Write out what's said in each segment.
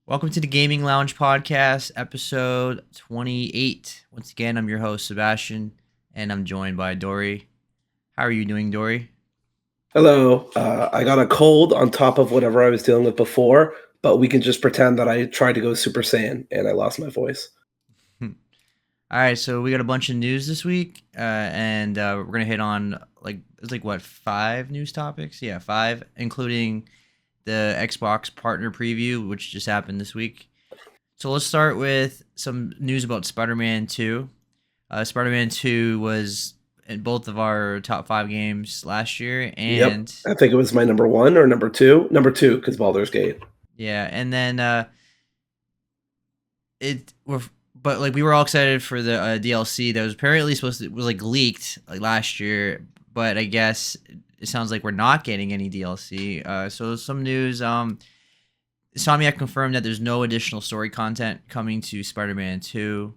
Welcome to the Gaming Lounge Podcast, episode 28. Once again, I'm your host, Sebastian, and I'm joined by Dory. How are you doing, Dory? Hello. I got a cold on top of whatever I was dealing with before, but we can just pretend that I tried to go Super Saiyan and I lost my voice. All right, so we got a bunch of news this week, and we're gonna hit on five news topics? Yeah, five, including the Xbox partner preview, which just happened this week. So let's start with some news about Spider-Man 2. Spider-Man 2 was in both of our top five games last year, Yep. and I think it was my number one or number two. Number two, because Baldur's Gate. yeah, and then it were, but like we were all excited for the DLC that was apparently supposed to was like leaked like last year, but I guess it sounds like we're not getting any DLC. So some news. Insomniac confirmed that there's no additional story content coming to Spider-Man 2,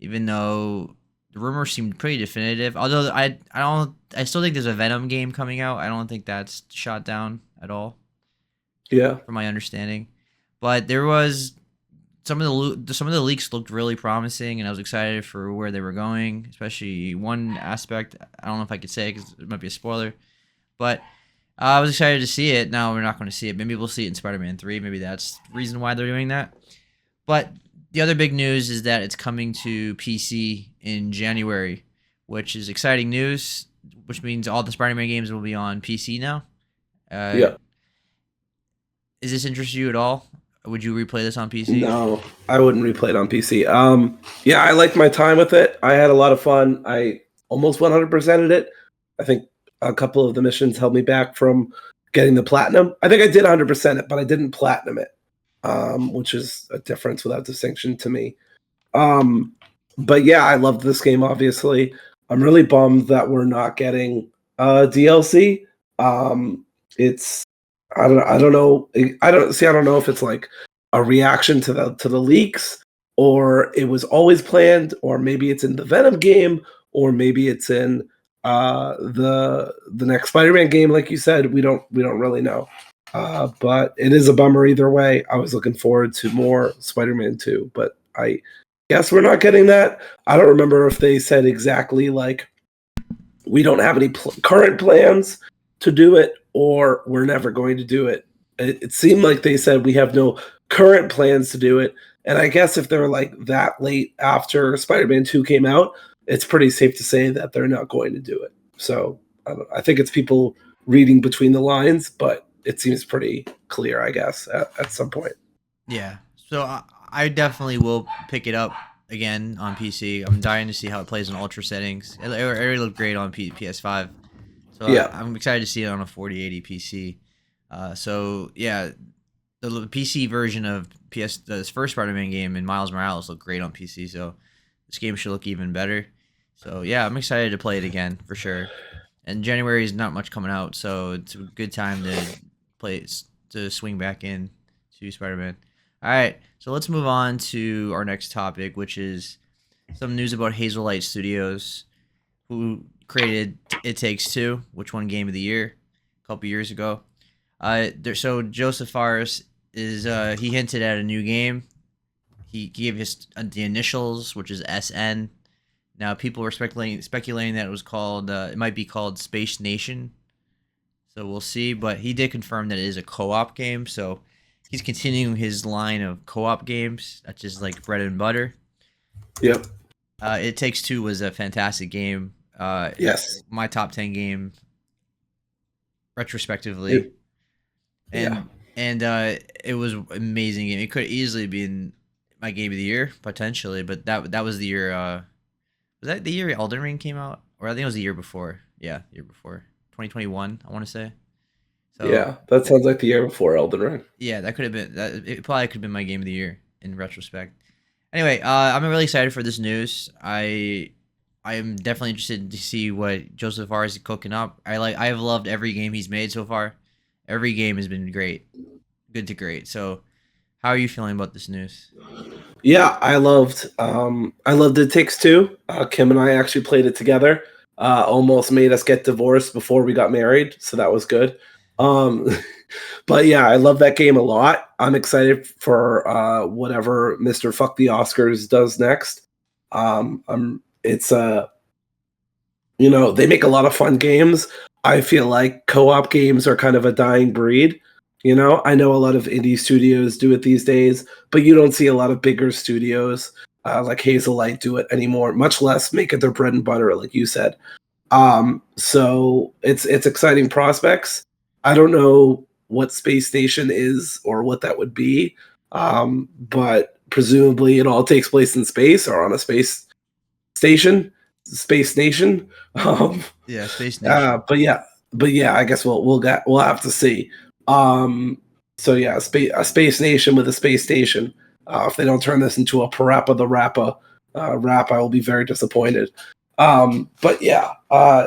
even though the rumors seemed pretty definitive. Although I still think there's a Venom game coming out. I don't think that's shot down at all, Yeah. from my understanding. But there was some of the leaks looked really promising, and I was excited for where they were going. Especially one aspect. I don't know if I could say because it might be a spoiler, but I was excited to see it. Now we're not going to see it. Maybe we'll see it in Spider-Man 3. Maybe that's the reason why they're doing that. But the other big news is that it's coming to PC in January, which is exciting news, which means all the Spider-Man games will be on PC now. Uh, Yeah. is this interest you at all? Would you replay this on PC? No, I wouldn't replay it on PC. Yeah, I liked my time with it. I had a lot of fun. I almost 100%ed it. I think a couple of the missions held me back from getting the platinum. I think I did 100% it, but I didn't platinum it, which is a difference without distinction to me. But yeah, I loved this game, obviously. I'm really bummed that we're not getting DLC. It's I don't know. I don't know if it's like a reaction to the leaks, or it was always planned, or maybe it's in the Venom game, or maybe it's in the next Spider-Man game. Like you said, we don't really know. But it is a bummer either way. I was looking forward to more Spider-Man 2, but I guess we're not getting that. I don't remember if they said exactly like we don't have any current plans to do it, or we're never going to do it. It seemed like they said we have no current plans to do it. And I guess if they're like that late after Spider-Man 2 came out, it's pretty safe to say that they're not going to do it. So I think it's people reading between the lines, but it seems pretty clear, I guess, at some point. Yeah. So I definitely will pick it up again on PC. I'm dying to see how it plays in ultra settings. It already looked great on PS5. So Yeah. I'm excited to see it on a 4080 PC. So yeah, the PC version of the first Spider-Man game and Miles Morales looked great on PC. So this game should look even better. So yeah, I'm excited to play it again for sure. And January is not much coming out, so it's a good time to to swing back in to Spider-Man. All right, so let's move on to our next topic, which is some news about Hazelight Studios, who created It Takes Two, which won Game of the Year a couple years ago. So Joseph Fares is he hinted at a new game. He gave his the initials, which is SN. Now people were speculating that it might be called Space Nation. So we'll see, but he did confirm that it is a co-op game. So he's continuing his line of co-op games. That's just like bread and butter. Yep. It Takes Two was a fantastic game. Yes. My top 10 game retrospectively. Yeah. And it was amazing game. It could easily be in my game of the year potentially, but that was the year. Was that the year Elden Ring came out, or I think it was the year before? Yeah, year before, 2021. I want to say. So Yeah. That sounds like the year before Elden Ring. yeah, that could have been that. It probably could have been my game of the year in retrospect. Anyway, I'm really excited for this news. I am definitely interested to see what Joseph Fares is cooking up. I have loved every game he's made so far. Every game has been great, good to great. So, how are you feeling about this news? Yeah, I loved It Takes Two. Kim and I actually played it together. Almost made us get divorced before we got married, so that was good. Um, But yeah, I love that game a lot. I'm excited for whatever Mr. Fuck the Oscars does next. It's they make a lot of fun games. I feel like co-op games are kind of a dying breed. I know a lot of indie studios do it these days, but you don't see a lot of bigger studios like Hazelight do it anymore, much less make it their bread and butter, like you said. So it's exciting prospects. I don't know what Space Station is or what that would be, but presumably it all takes place in space or on a space station, space nation. Um, Yeah, Space Nation. but yeah, I guess we'll have to see. So yeah, a space nation with a space station. If they don't turn this into a Parappa the Rappa rap, I will be very disappointed. But yeah,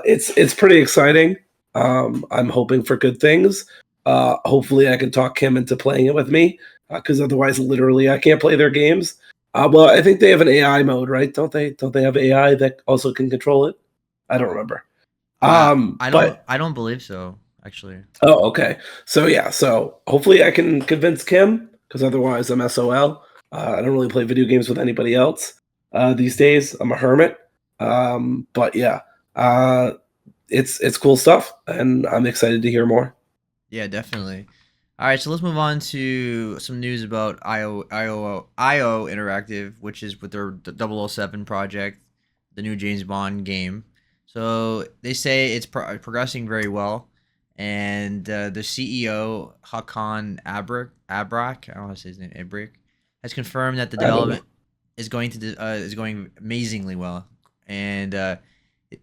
it's pretty exciting. I'm hoping for good things. Hopefully, I can talk Kim into playing it with me, because otherwise, literally, I can't play their games. Well, I think they have an AI mode, right? Don't they? Don't they have AI that also can control it? I don't remember. I don't But I don't believe so, actually. oh, okay. So yeah, so hopefully I can convince Kim, because otherwise I'm SOL. I don't really play video games with anybody else these days. I'm a hermit. But yeah, uh, it's cool stuff, and I'm excited to hear more. Yeah, definitely. All right, so let's move on to some news about IO Interactive, which is with their 007 project, the new James Bond game. So they say it's progressing very well, and the CEO Hakan Abrak, I don't know how to say his name, Abrak, has confirmed that the I don't know. development is going amazingly well, and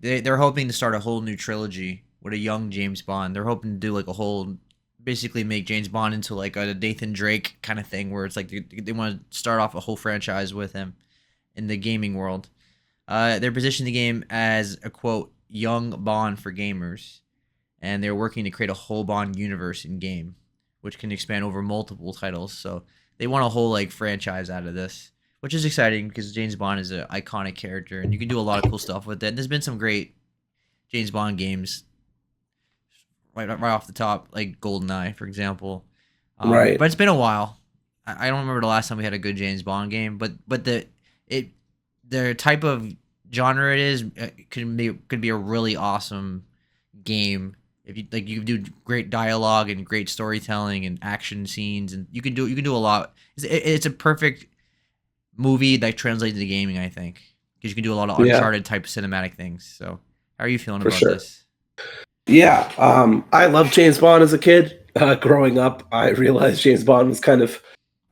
they're hoping to start a whole new trilogy with a young James Bond. They're hoping to do like a whole, basically make James Bond into like a Nathan Drake kind of thing, where it's like they want to start off a whole franchise with him in the gaming world. They're positioning the game as a quote young Bond for gamers, and they're working to create a whole Bond universe in game, which can expand over multiple titles. So they want a whole like franchise out of this, which is exciting because James Bond is an iconic character, and you can do a lot of cool stuff with it. And there's been some great James Bond games right off the top, like GoldenEye, for example. Right. But it's been a while. I don't remember the last time we had a good James Bond game, but it the type of genre it is could be a really awesome game if you like. You can do great dialogue and great storytelling and action scenes, and you can do a lot. It's a perfect movie that translates into gaming, I think, because you can do a lot of Yeah, Uncharted type cinematic things. So, how are you feeling for about sure. this? Yeah, I loved James Bond as a kid. Growing up, I realized James Bond was kind of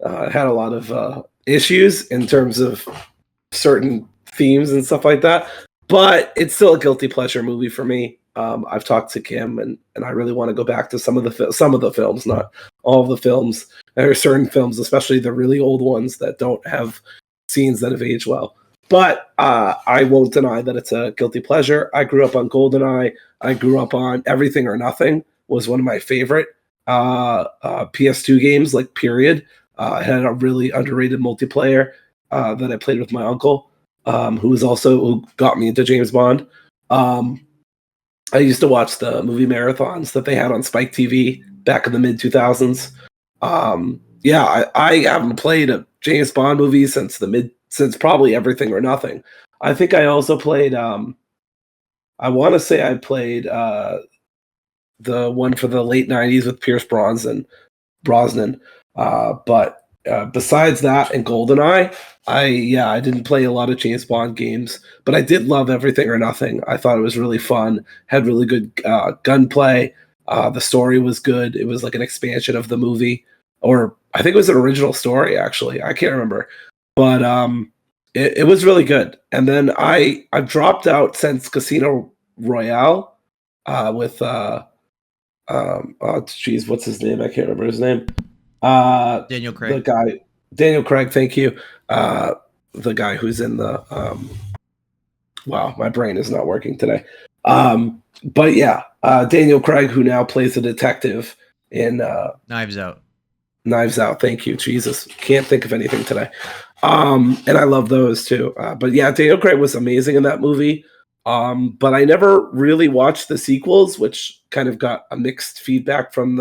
had a lot of issues in terms of certain themes and stuff like that. But it's still a guilty pleasure movie for me. I've talked to Kim, and I really want to go back to some of the films, not all of the films. There are certain films, especially the really old ones, that don't have scenes that have aged well. But I won't deny that it's a guilty pleasure. I grew up on GoldenEye. I grew up on Everything or Nothing. Was one of my favorite PS2 games, like period. It had a really underrated multiplayer that I played with my uncle, who got me into James Bond. Um, I used to watch the movie marathons that they had on Spike TV back in the mid 2000s. Yeah, I haven't played a James Bond movie since probably Everything or Nothing. I think I also played. I want to say I played the one for the late '90s with Pierce Brosnan. But besides that and GoldenEye, I didn't play a lot of James Bond games, but I did love Everything or Nothing. I thought it was really fun, had really good gunplay. The story was good. It was like an expansion of the movie, or I think it was an original story actually. I can't remember, but it was really good. And then I've dropped out since Casino Royale with oh geez, what's his name? I can't remember his name. Daniel The Craig. guy, Daniel Craig, thank you. The guy who's in the wow, my brain is not working today. But yeah, Daniel Craig, who now plays a detective in Knives Out. Knives Out. Thank you, Jesus, can't think of anything today. And I love those too. But yeah, Daniel Craig was amazing in that movie. But I never really watched the sequels, which kind of got a mixed feedback from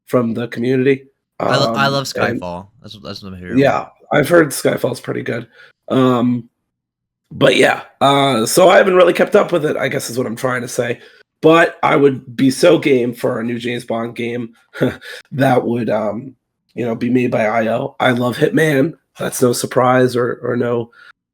from the community. I love And Skyfall. That's what I'm here with. yeah, I've heard Skyfall's pretty good. But yeah, so I haven't really kept up with it, I guess is what I'm trying to say. But I would be so game for a new James Bond game that would, be made by IO. I love Hitman. That's no surprise or no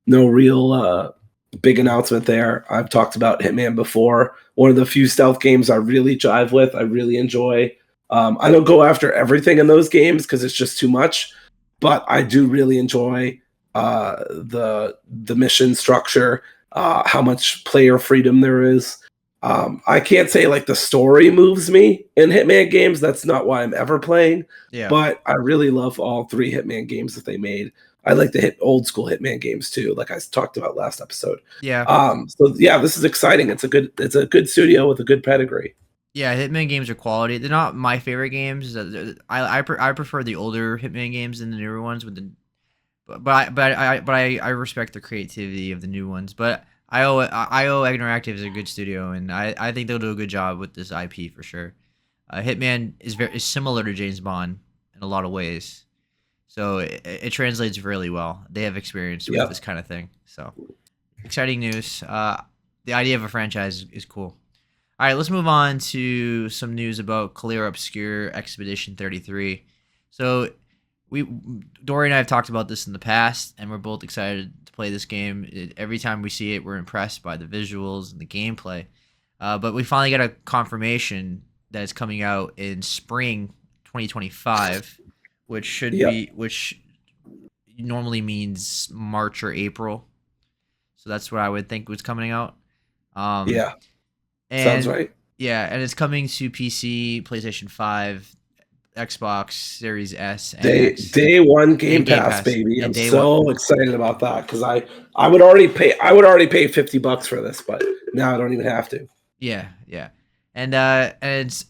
real big announcement there. I've talked about Hitman before. One of the few stealth games I really jive with. I really enjoy. I don't go after everything in those games because it's just too much, but I do really enjoy the mission structure, how much player freedom there is. I can't say like the story moves me in Hitman games. That's not why I'm ever playing. Yeah. But I really love all 3 Hitman games that they made. I like the old school Hitman games too, like I talked about last episode. Yeah. So yeah, this is exciting. It's a good studio with a good pedigree. Yeah, Hitman games are quality. They're not my favorite games. I prefer the older Hitman games than the newer ones. I respect the creativity of the new ones. But IO Interactive is a good studio, and I think they'll do a good job with this IP for sure. Hitman is similar to James Bond in a lot of ways, so it translates really well. They have experience with this kind of thing, so exciting news. The idea of a franchise is cool. All right, let's move on to some news about Clair Obscur Expedition 33. So Dory and I have talked about this in the past, and we're both excited to play this game. Every time we see it, we're impressed by the visuals and the gameplay. But we finally got a confirmation that it's coming out in spring 2025, which normally means March or April. So that's what I would think was coming out. Sounds right. Yeah, and it's coming to PC, PlayStation 5, Xbox Series S, and day one Game Pass, baby. I'm so excited about that because I would already pay $50 for this, but now I don't even have to. Yeah. And as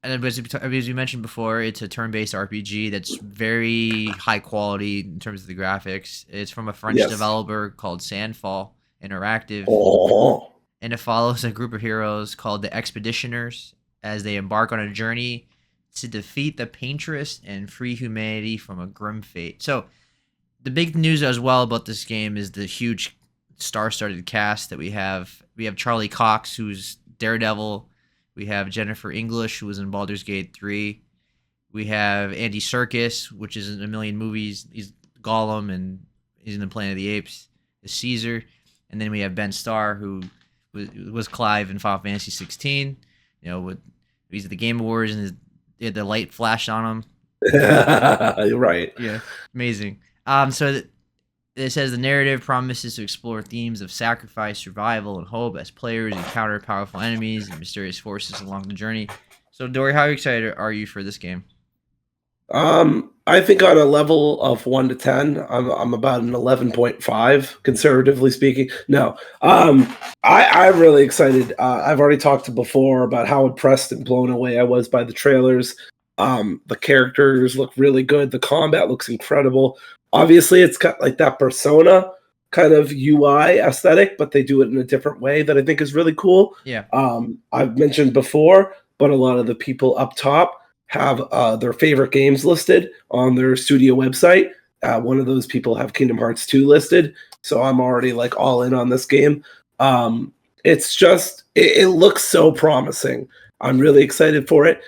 we mentioned before, it's a turn-based RPG that's very high quality in terms of the graphics. It's from a French developer called Sandfall Interactive. Oh. And it follows a group of heroes called the Expeditioners as they embark on a journey to defeat the Painteress and free humanity from a grim fate. So the big news as well about this game is the huge star-studded cast that we have. We have Charlie Cox, who's Daredevil. We have Jennifer English, who was in Baldur's Gate 3. We have Andy Serkis, which is in a million movies. He's Gollum, and he's in the Planet of the Apes as Caesar. And then we have Ben Starr, who was Clive in Final Fantasy 16. He's at the Game Awards, and the light flashed on him. You're right. Yeah, amazing. So it says the narrative promises to explore themes of sacrifice, survival, and hope as players encounter powerful enemies and mysterious forces along the journey. So, Dory, how excited are you for this game? I think on a level of 1 to 10, I'm about an 11.5, conservatively speaking. No, I'm really excited. I've already talked before about how impressed and blown away I was by the trailers. The characters look really good. The combat looks incredible. Obviously, it's got like that Persona kind of UI aesthetic, but they do it in a different way that I think is really cool. Yeah. I've mentioned before, but a lot of the people up top have their favorite games listed on their studio website. One of those people have Kingdom Hearts 2 listed, so I'm already like all in on this game. It's just, it looks so promising. I'm really excited for it.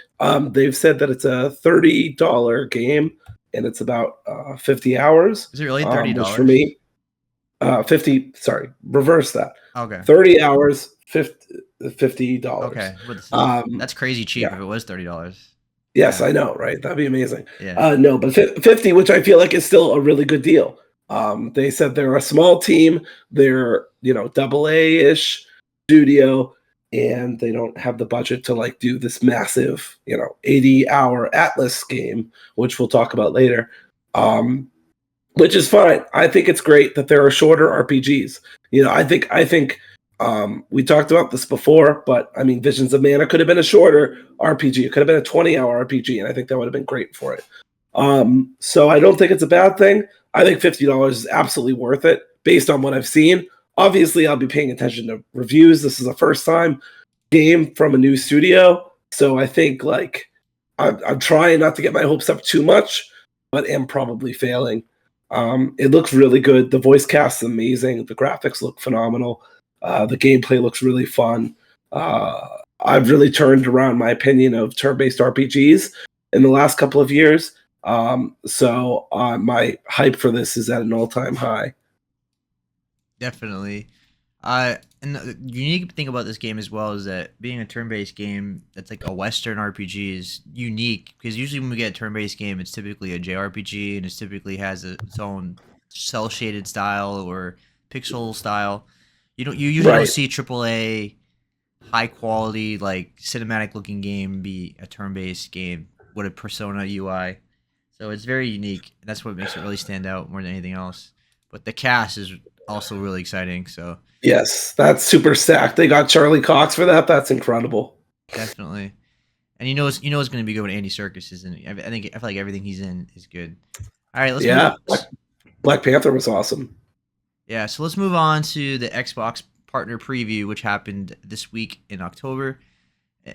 They've said that it's a $30 game, and it's about 50 hours. Is it really $30? Which for me, 50, sorry, reverse that. Okay. 30 hours, $50. Okay. That's crazy cheap if it was $30. Yes, I know, right? That'd be amazing. Yeah. No, but 50, which I feel like is still a really good deal. They said they're a small team. They're, double A-ish studio, and they don't have the budget to like do this massive, 80-hour Atlas game, which we'll talk about later. Which is fine. I think it's great that there are shorter RPGs. I think we talked about this before, but I mean, Visions of Mana could have been a shorter RPG. It could have been a 20-hour RPG, and I think that would have been great for it. So I don't think it's a bad thing. I think $50 is absolutely worth it based on what I've seen. Obviously, I'll be paying attention to reviews. This is a first-time game from a new studio, so I think I'm trying not to get my hopes up too much, but am probably failing. It looks really good. The voice cast is amazing. The graphics look phenomenal. The gameplay looks really fun. I've really turned around my opinion of turn-based RPGs in the last couple of years. So my hype for this is at an all-time high. Definitely. And the unique thing about this game as well is that being a turn-based game that's like a Western RPG is unique because usually when we get a turn-based game, it's typically a JRPG and it typically has its own cell-shaded style or pixel style. You usually don't Right. see AAA high quality like cinematic looking game be a turn-based game with a Persona UI. So it's very unique. That's what makes it really stand out more than anything else. But the cast is also really exciting. So Yes, that's super stacked. They got Charlie Cox for that. That's incredible. definitely, and it's going to be good when Andy Serkis is in it. I feel like everything he's in is good. All right, let's move. Yeah, Black Panther was awesome. Yeah, so let's move on to the Xbox partner preview, which happened this week in October,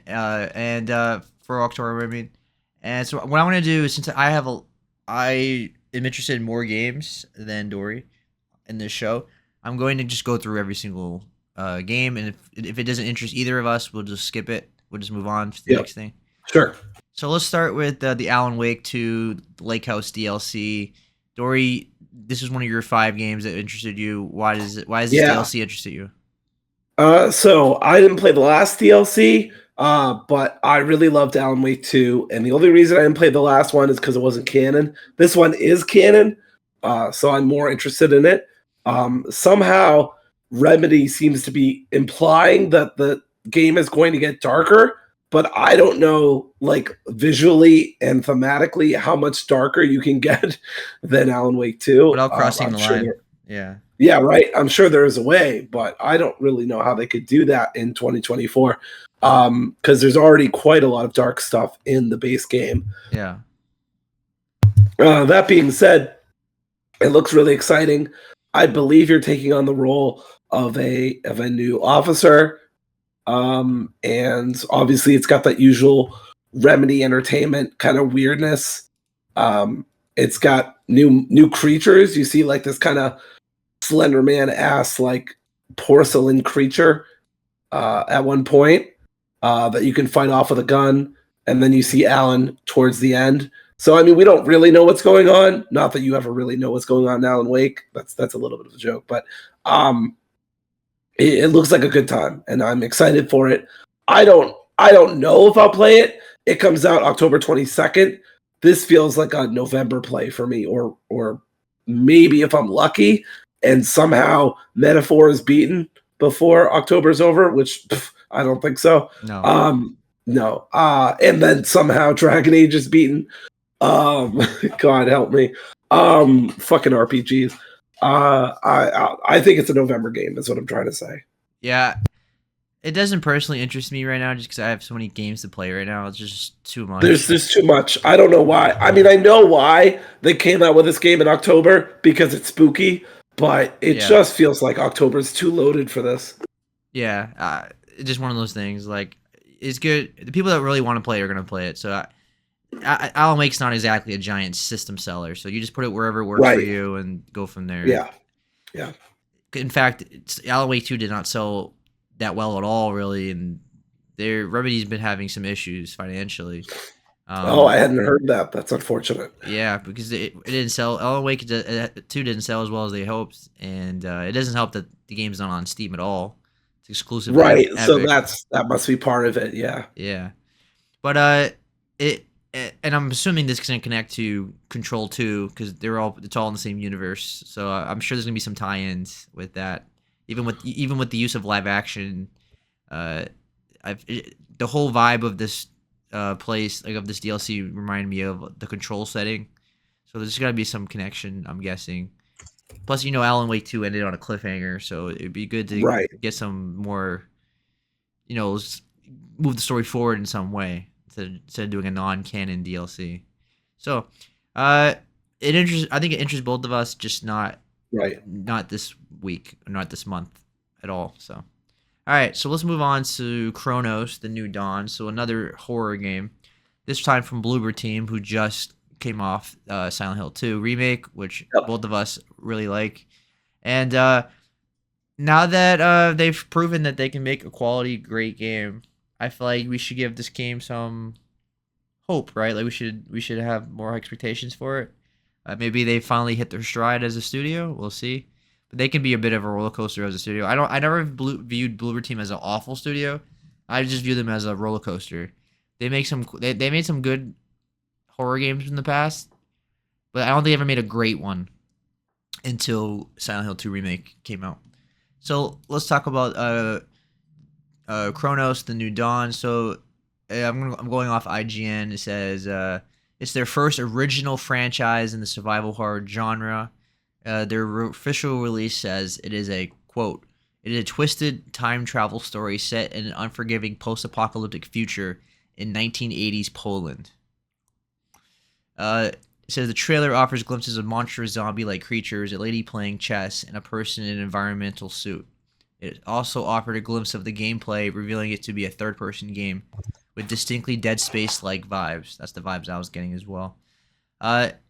and for October, I mean. And so what I want to do is since I am interested in more games than Dory in this show, I'm going to just go through every single game, and if it doesn't interest either of us, we'll just skip it. We'll just move on to the next thing. Sure. So let's start with the Alan Wake 2 Lake House DLC. Dory, this is one of your 5 games that interested you. Why does this DLC interested you? So I didn't play the last DLC, but I really loved Alan Wake 2, and the only reason I didn't play the last one is because it wasn't canon. This one is canon, so I'm more interested in it. Somehow, Remedy seems to be implying that the game is going to get darker, but I don't know, like, visually and thematically how much darker you can get than Alan Wake 2. Without crossing the line. Yeah. Yeah, right. I'm sure there is a way, but I don't really know how they could do that in 2024 because there's already quite a lot of dark stuff in the base game. Yeah. That being said, it looks really exciting. I believe you're taking on the role of a new officer, and obviously it's got that usual Remedy Entertainment kind of weirdness. It's got new creatures. You see like this kind of Slender Man ass like porcelain creature at one point that you can fight off with a gun, and then you see Alan towards the end. So I mean, we don't really know what's going on. Not that you ever really know what's going on in Alan Wake. That's a little bit of a joke, but it looks like a good time, and I'm excited for it. I don't know if I'll play it. It comes out October 22nd. This feels like a November play for me, or maybe if I'm lucky and somehow Metaphor is beaten before October's over, which I don't think so. No. No. And then somehow Dragon Age is beaten. God help me. Fucking RPGs. I think it's a November game. Is what I'm trying to say. Yeah. It doesn't personally interest me right now just because I have so many games to play right now. It's just too much. There's too much. I don't know why. I mean, I know why they came out with this game in October because it's spooky, but it just feels like October's too loaded for this. Yeah. It's just one of those things. Like, it's good. The people that really want to play are going to play it. So Alan Wake's not exactly a giant system seller. So you just put it wherever it works for you and go from there. Yeah. In fact, Alan Wake 2 did not sell that well at all, really, and Remedy's been having some issues financially. I hadn't heard that. That's unfortunate. Yeah, because it didn't sell. Alan Wake 2 didn't sell as well as they hoped, and it doesn't help that the game's not on Steam at all. It's exclusive, right? Epic. So that must be part of it. Yeah, but and I'm assuming this can connect to Control 2 because it's all in the same universe. So I'm sure there's gonna be some tie-ins with that. Even with the use of live action, the whole vibe of this place, like of this DLC, reminded me of the Control setting. So there's got to be some connection, I'm guessing. Plus, Alan Wake 2 ended on a cliffhanger, so it'd be good to get some more, move the story forward in some way instead of doing a non-canon DLC. So, I think it interests both of us, just not this week, or not this month at all. So, all right, so let's move on to Chronos: The New Dawn. So another horror game. This time from Bloober Team, who just came off Silent Hill 2 Remake, which Yep. both of us really like. And now that they've proven that they can make a quality, great game, I feel like we should give this game some hope, right? Like we should have more expectations for it. Maybe they finally hit their stride as a studio. We'll see. But they can be a bit of a roller coaster as a studio. I never viewed Bloober Team as an awful studio. I just view them as a roller coaster. They made some good horror games in the past, but I don't think they ever made a great one until Silent Hill 2 Remake came out. So let's talk about Chronos: The New Dawn. So I'm going off IGN. It says it's their first original franchise in the survival horror genre. Their official release says it is a quote. It is a twisted time travel story set in an unforgiving post-apocalyptic future in 1980s Poland. It says the trailer offers glimpses of monstrous zombie-like creatures, a lady playing chess, and a person in an environmental suit. It also offered a glimpse of the gameplay, revealing it to be a third-person game with distinctly Dead Space-like vibes. That's the vibes I was getting as well.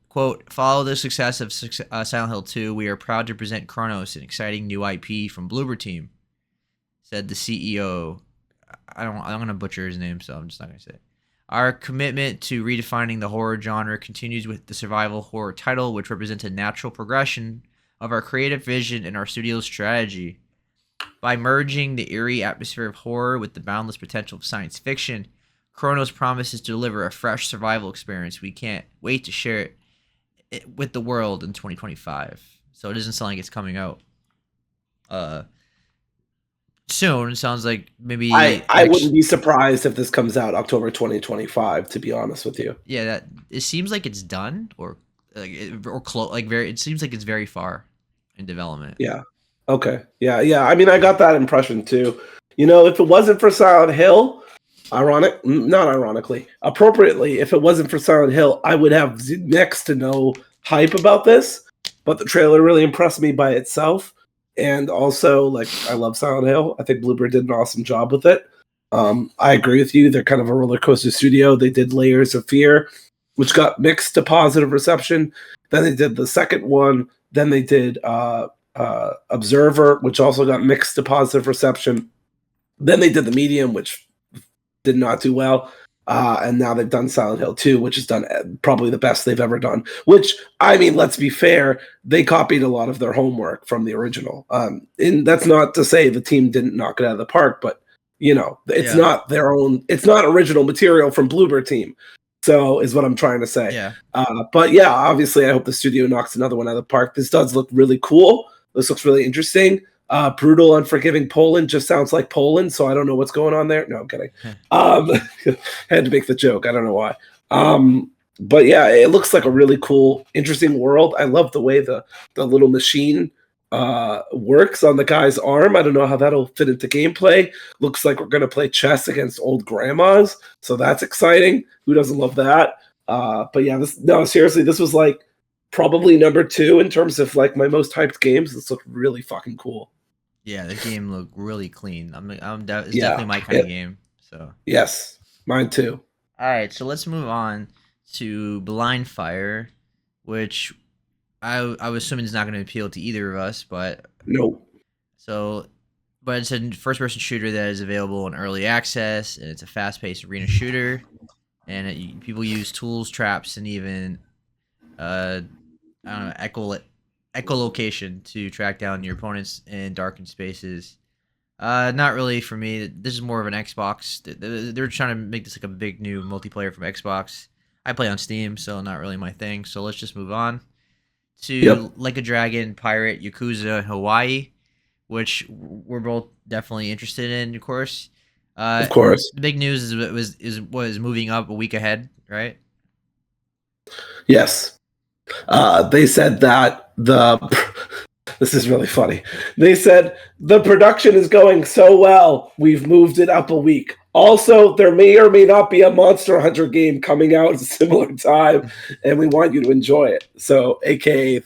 Quote, follow the success of Silent Hill 2, we are proud to present Chronos, an exciting new IP from Bloober Team, said the CEO. I'm going to butcher his name, so I'm just not going to say it. Our commitment to redefining the horror genre continues with the survival horror title, which represents a natural progression of our creative vision and our studio's strategy. By merging the eerie atmosphere of horror with the boundless potential of science fiction, Chronos promises to deliver a fresh survival experience. We can't wait to share it with the world in 2025. So it doesn't sound like it's coming out soon. It sounds like maybe I wouldn't be surprised if this comes out October 2025, to be honest with you. Yeah, that it seems like it's done or close. Like it seems like it's very far in development. Yeah. Okay. Yeah. I mean, I got that impression too. You know, if it wasn't for Silent Hill, not ironically, appropriately, if it wasn't for Silent Hill, I would have next to no hype about this. But the trailer really impressed me by itself. And also, like, I love Silent Hill. I think Bloober did an awesome job with it. I agree with you. They're kind of a roller coaster studio. They did Layers of Fear, which got mixed to positive reception. Then they did the second one. Then they did Observer, which also got mixed to positive reception. Then they did The Medium, which did not do well. And now they've done Silent Hill 2, which has done probably the best they've ever done. Which, I mean, let's be fair, they copied a lot of their homework from the original. And that's not to say the team didn't knock it out of the park, but, you know, it's not their own, it's not original material from Bloober Team. So is what I'm trying to say. Yeah. But yeah, obviously I hope the studio knocks another one out of the park. This does look really cool. This looks really interesting. Brutal, unforgiving Poland just sounds like Poland, so I don't know what's going on there. No, I'm kidding. Had to make the joke. I don't know why. But yeah, it looks like a really cool, interesting world. I love the way the little machine works on the guy's arm. I don't know how that'll fit into gameplay. Looks like we're going to play chess against old grandmas, so that's exciting. Who doesn't love that? But yeah, seriously, this was like probably number 2 in terms of like my most hyped games. This looked really fucking cool. Yeah, the game looked really clean. It's definitely my kind of game. So yes, mine too. All right, so let's move on to Blind Fire, which I was assuming is not going to appeal to either of us, but no. So, but it's a first-person shooter that is available in early access, and it's a fast-paced arena shooter, and people use tools, traps, and even I don't know, echolocation to track down your opponents in darkened spaces. Not really for me. This is more of an Xbox. They're trying to make this like a big new multiplayer from Xbox. I play on Steam, so not really my thing. So let's just move on to Like a Dragon Pirate Yakuza Hawaii, which we're both definitely interested in, of course. Of course. The big news was moving up a week ahead, right? Yes. They said that this is really funny. They said the production is going so well, we've moved it up a week. Also, there may or may not be a Monster Hunter game coming out at a similar time, and we want you to enjoy it. So, aka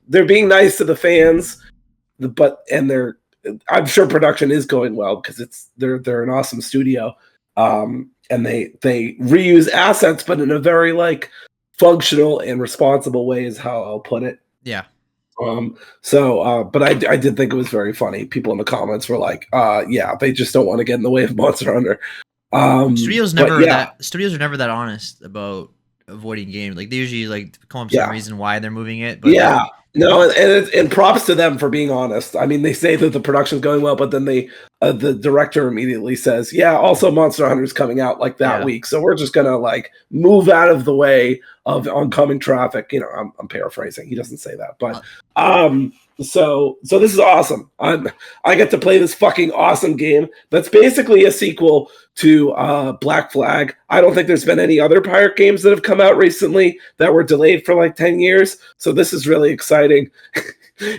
they're being nice to the fans, I'm sure production is going well because they're an awesome studio. And and they reuse assets, but in a very like functional and responsible way is how I'll put it. Yeah. But I did think it was very funny. People in the comments were like, yeah, they just don't want to get in the way of Monster Hunter. Studios are never that honest about avoiding games. Like they usually like come up with some reason why they're moving it. But yeah, no, and props to them for being honest. I mean, they say that the production's going well, but then the director immediately says, "Yeah, also Monster Hunter's coming out like that week, so we're just gonna like move out of the way of oncoming traffic." You know, I'm paraphrasing. He doesn't say that, but so this is awesome. I get to play this fucking awesome game that's basically a sequel to Black Flag. I don't think there's been any other pirate games that have come out recently that were delayed for like 10 years. So this is really exciting.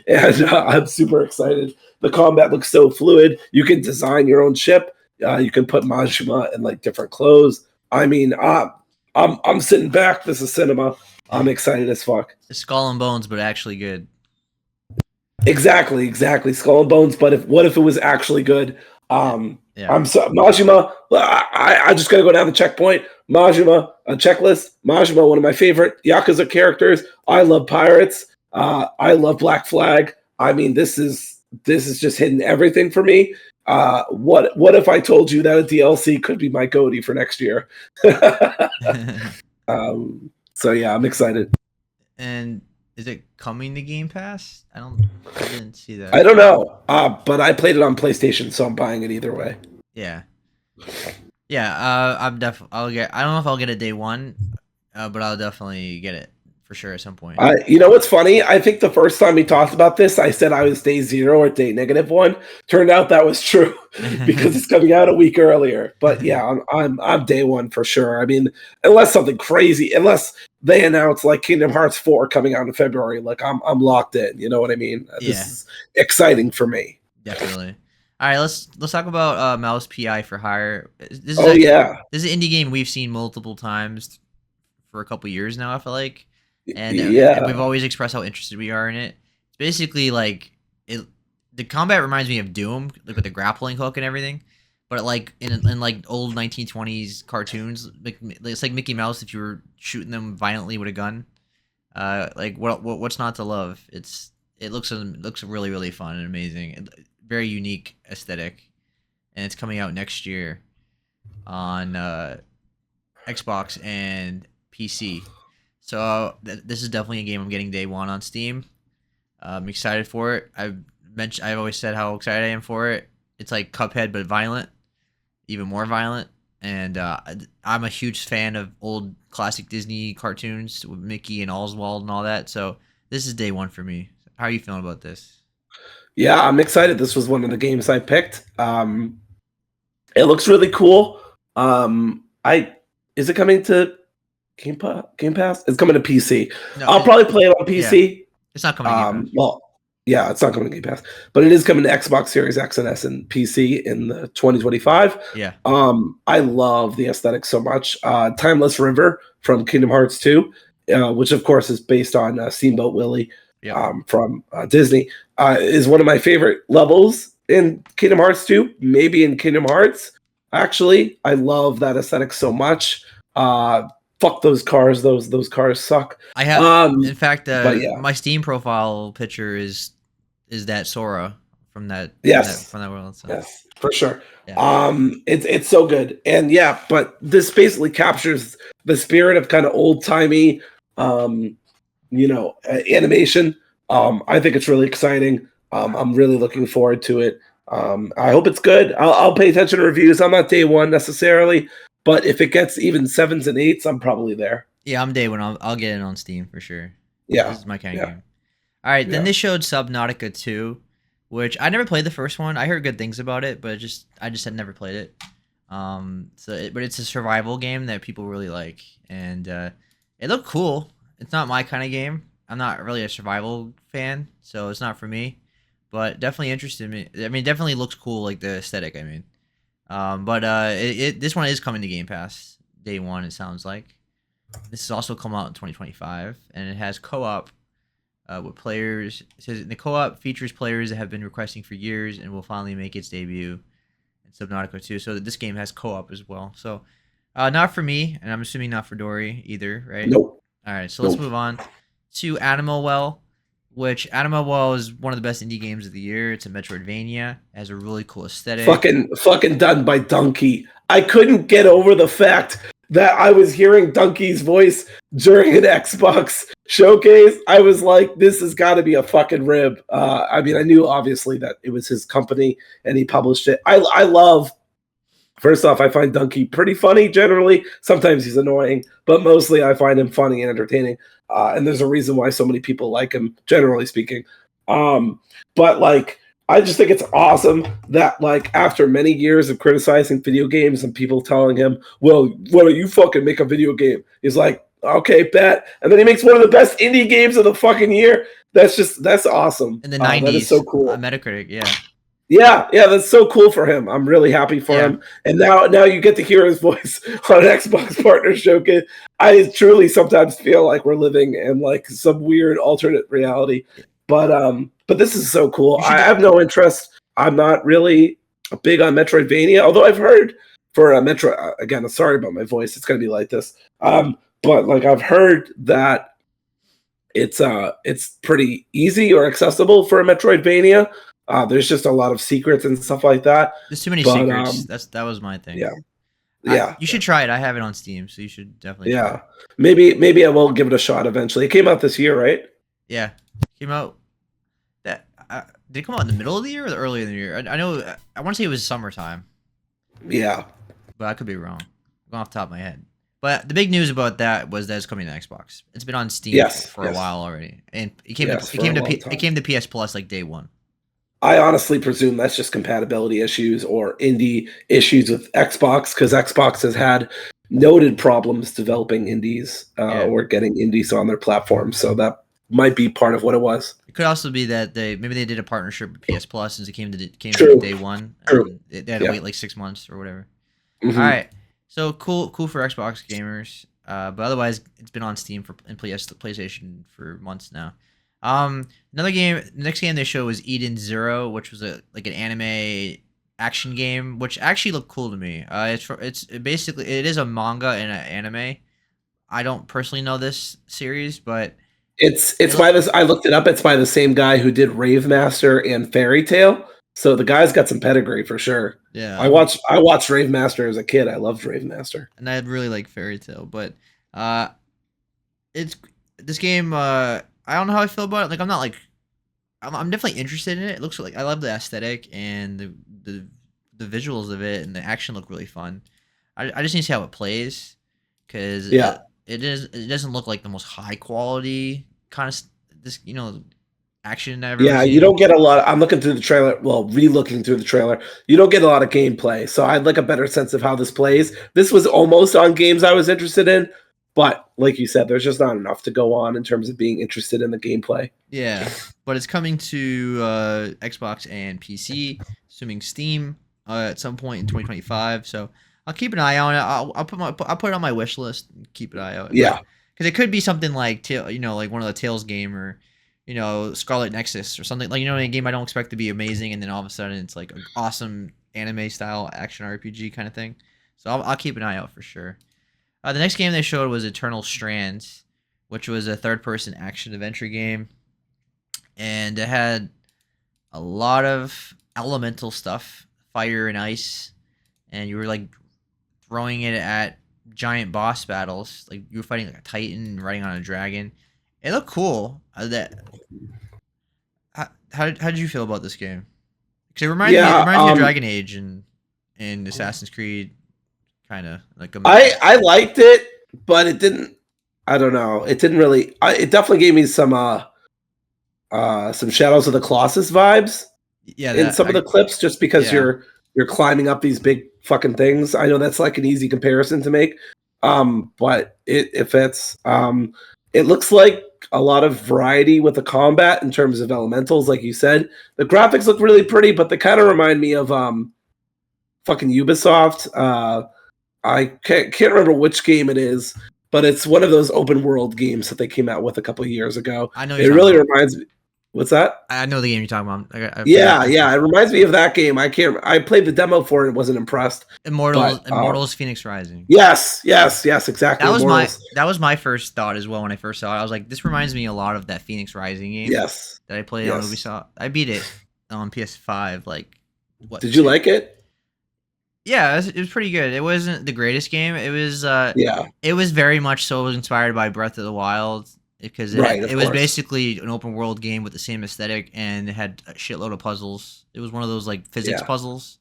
And I'm super excited. The combat looks so fluid. You can design your own ship. You can put Majima in like different clothes. I mean, I'm sitting back. This is cinema. I'm excited as fuck. Skull and Bones, but actually good. Exactly. Skull and Bones. But what if it was actually good? Majima. I just gotta go down the checkpoint. Majima, a checklist. Majima, one of my favorite Yakuza characters. I love pirates. I love Black Flag. I mean, this is just hitting everything for me. What if I told you that a DLC could be my goatee for next year? So yeah, I'm excited. And is it coming to Game Pass? I didn't see that. I don't know. But I played it on PlayStation, so I'm buying it either way. Yeah. Yeah, I don't know if I'll get it day one, but I'll definitely get it for sure at some point. You know what's funny? I think the first time we talked about this, I said I was day 0 or day -1. Turned out that was true because it's coming out a week earlier. But yeah, I'm day 1 for sure. I mean, unless something crazy, unless they announce like Kingdom Hearts 4 coming out in February, like I'm locked in. You know what I mean? This is exciting for me. Definitely. All right, let's talk about Mouse PI for Hire. This is this is an indie game we've seen multiple times for a couple years now, I feel like. And we've always expressed how interested we are in it. It's basically like the combat reminds me of Doom, like with the grappling hook and everything. But like in like old 1920s cartoons, like it's like Mickey Mouse if you were shooting them violently with a gun. Like what's not to love? It looks really, really fun and amazing. Very unique aesthetic, and it's coming out next year on Xbox and PC. So this is definitely a game I'm getting day 1 on Steam. I'm excited for it. I've always said how excited I am for it. It's like Cuphead but violent, even more violent. And I'm a huge fan of old classic Disney cartoons with Mickey and Oswald and all that. So this is day 1 for me. How are you feeling about this? Yeah, I'm excited. This was one of the games I picked. It looks really cool. Is it coming to Game Pass? It's coming to PC. No, I'll probably play it on PC. Yeah. It's not coming to Game Pass. Well, yeah, it's not coming to Game Pass, but it is coming to Xbox Series X and S and PC in the 2025. Yeah. I love the aesthetic so much. Timeless River from Kingdom Hearts 2, which of course is based on Steamboat Willie from Disney, is one of my favorite levels in Kingdom Hearts 2, maybe in Kingdom Hearts. Actually, I love that aesthetic so much. Fuck those cars. Those cars suck. I have, in fact, my Steam profile picture is that Sora from that. From that world. So. Yes, for sure. Yeah. It's so good, and yeah, but this basically captures the spirit of kind of old timey, animation. I think it's really exciting. I'm really looking forward to it. I hope it's good. I'll pay attention to reviews. I'm not day 1 necessarily. But if it gets even 7s and 8s, I'm probably there. Yeah, I'm day 1. I'll get it on Steam for sure. Yeah, this is my kind of game. All right, then they showed Subnautica 2, which I never played the first one. I heard good things about it, but I just had never played it. But it's a survival game that people really like, and it looked cool. It's not my kind of game. I'm not really a survival fan, so it's not for me. But definitely interested in me. I mean, it definitely looks cool, like the aesthetic. I mean. This one is coming to Game Pass day 1. It sounds like this is also come out in 2025, and it has co-op with players. It says the co-op features players that have been requesting for years and will finally make its debut in Subnautica 2. So this game has co-op as well. So Not for me, and I'm assuming not for Dory either, right? Nope. All right, so let's Nope. move on to Animal Well, which Animal Well is one of the best indie games of the year. It's a Metroidvania. It has a really cool aesthetic. Fucking done by Donkey. I couldn't get over the fact that I was hearing Donkey's voice during an Xbox showcase. I was like, this has got to be a fucking rib. I mean, I knew obviously that it was his company and he published it. I love. First off, I find Donkey pretty funny generally. Sometimes he's annoying, but mostly I find him funny and entertaining. And there's a reason why so many people like him, generally speaking. But like, I just think it's awesome that like after many years of criticizing video games and people telling him, "Well, why don't you fucking make a video game?" He's like, "Okay, bet," and then he makes one of the best indie games of the fucking year. That's awesome. In the That is 90s, so cool. Metacritic, yeah. Yeah, that's so cool for him. I'm really happy for him. And now you get to hear his voice on an Xbox Partner Showcase. I truly sometimes feel like we're living in like some weird alternate reality. But this is so cool. I have no interest. I'm not really big on Metroidvania, although I've heard for a Metro again, sorry about my voice. It's gonna be like this. But like I've heard that it's pretty easy or accessible for a Metroidvania. There's just a lot of secrets and stuff like that. There's too many secrets. That was my thing. Yeah. You should try it. I have it on Steam, so you should definitely try it. Maybe I will give it a shot eventually. It came out this year, right? Yeah. Came out did it come out in the middle of the year or the early in the year? I know I want to say it was summertime. Yeah. But I could be wrong. Going off the top of my head. But the big news about that was that it's coming to Xbox. It's been on Steam for a while already. And it came to PS Plus like day one. I honestly presume that's just compatibility issues or indie issues with Xbox, because Xbox has had noted problems developing indies or getting indies on their platform. So that might be part of what it was. It could also be that maybe they did a partnership with PS Plus since it came to day one. True. They had to wait like 6 months or whatever. Mm-hmm. All right. So cool for Xbox gamers. But otherwise, it's been on Steam and PlayStation for months now. Another game. The next game they showed was Eden Zero, which was an anime action game, which actually looked cool to me. It's basically it is a manga and an anime. I don't personally know this series, but it's by this. I looked it up. It's by the same guy who did Rave Master and Fairy Tail. So the guy's got some pedigree for sure. Yeah, I watched Rave Master as a kid. I loved Rave Master, and I really like Fairy Tail. But it's this game. I don't know how I feel about it. Like I'm not like I'm definitely interested in it. It looks like I love the aesthetic and the visuals of it, and the action look really fun. I just need to see how it plays, because it doesn't look like the most high quality kind of this action I've ever seen. You don't get a lot. I'm looking through the trailer. Well, re-looking through the trailer, you don't get a lot of gameplay. So I'd like a better sense of how this plays. This was almost on games I was interested in, but like you said, there's just not enough to go on in terms of being interested in the gameplay. Yeah, but it's coming to Xbox and PC, assuming Steam at some point in 2025. So I'll keep an eye on it. I'll put it on my wish list and keep an eye out. Yeah, because it could be something like like one of the Tales game, or Scarlet Nexus or something, like a game I don't expect to be amazing, and then all of a sudden it's like an awesome anime style action RPG kind of thing. So I'll keep an eye out for sure. The next game they showed was Eternal Strands, which was a third-person action adventure game, and it had a lot of elemental stuff, fire and ice, and you were like throwing it at giant boss battles. Like you were fighting like a titan and riding on a dragon. It looked cool. How did you feel about this game? Because it reminds me of Dragon Age and Assassin's Creed, kind of like. I liked it, but it didn't. I don't know. It didn't really. It definitely gave me some Shadows of the Colossus vibes. Yeah, in some of the clips, just because you're climbing up these big fucking things. I know that's like an easy comparison to make, but it fits. It looks like a lot of variety with the combat in terms of elementals, like you said. The graphics look really pretty, but they kind of remind me of fucking Ubisoft. I can't remember which game it is, but it's one of those open world games that they came out with a couple of years ago. I know it really reminds me. What's that? I know the game you're talking about. I forget. Yeah, yeah. It reminds me of that game. I can't. I played the demo for it and wasn't impressed. Immortals, But Immortals, Phoenix Rising. yes, yes, yes. Exactly. Immortals. That was my first thought as well when I first saw it. I was like, this reminds me a lot of that Phoenix Rising game Yes, that I played on yes. Ubisoft. I beat it on PS5. Like what? Did you like it? Yeah, it was pretty good. It wasn't the greatest game. Yeah. It was very much so inspired by Breath of the Wild because Right. Of it was course. basically an open world game with the same aesthetic and it had a shitload of puzzles. It was one of those like physics Yeah. puzzles.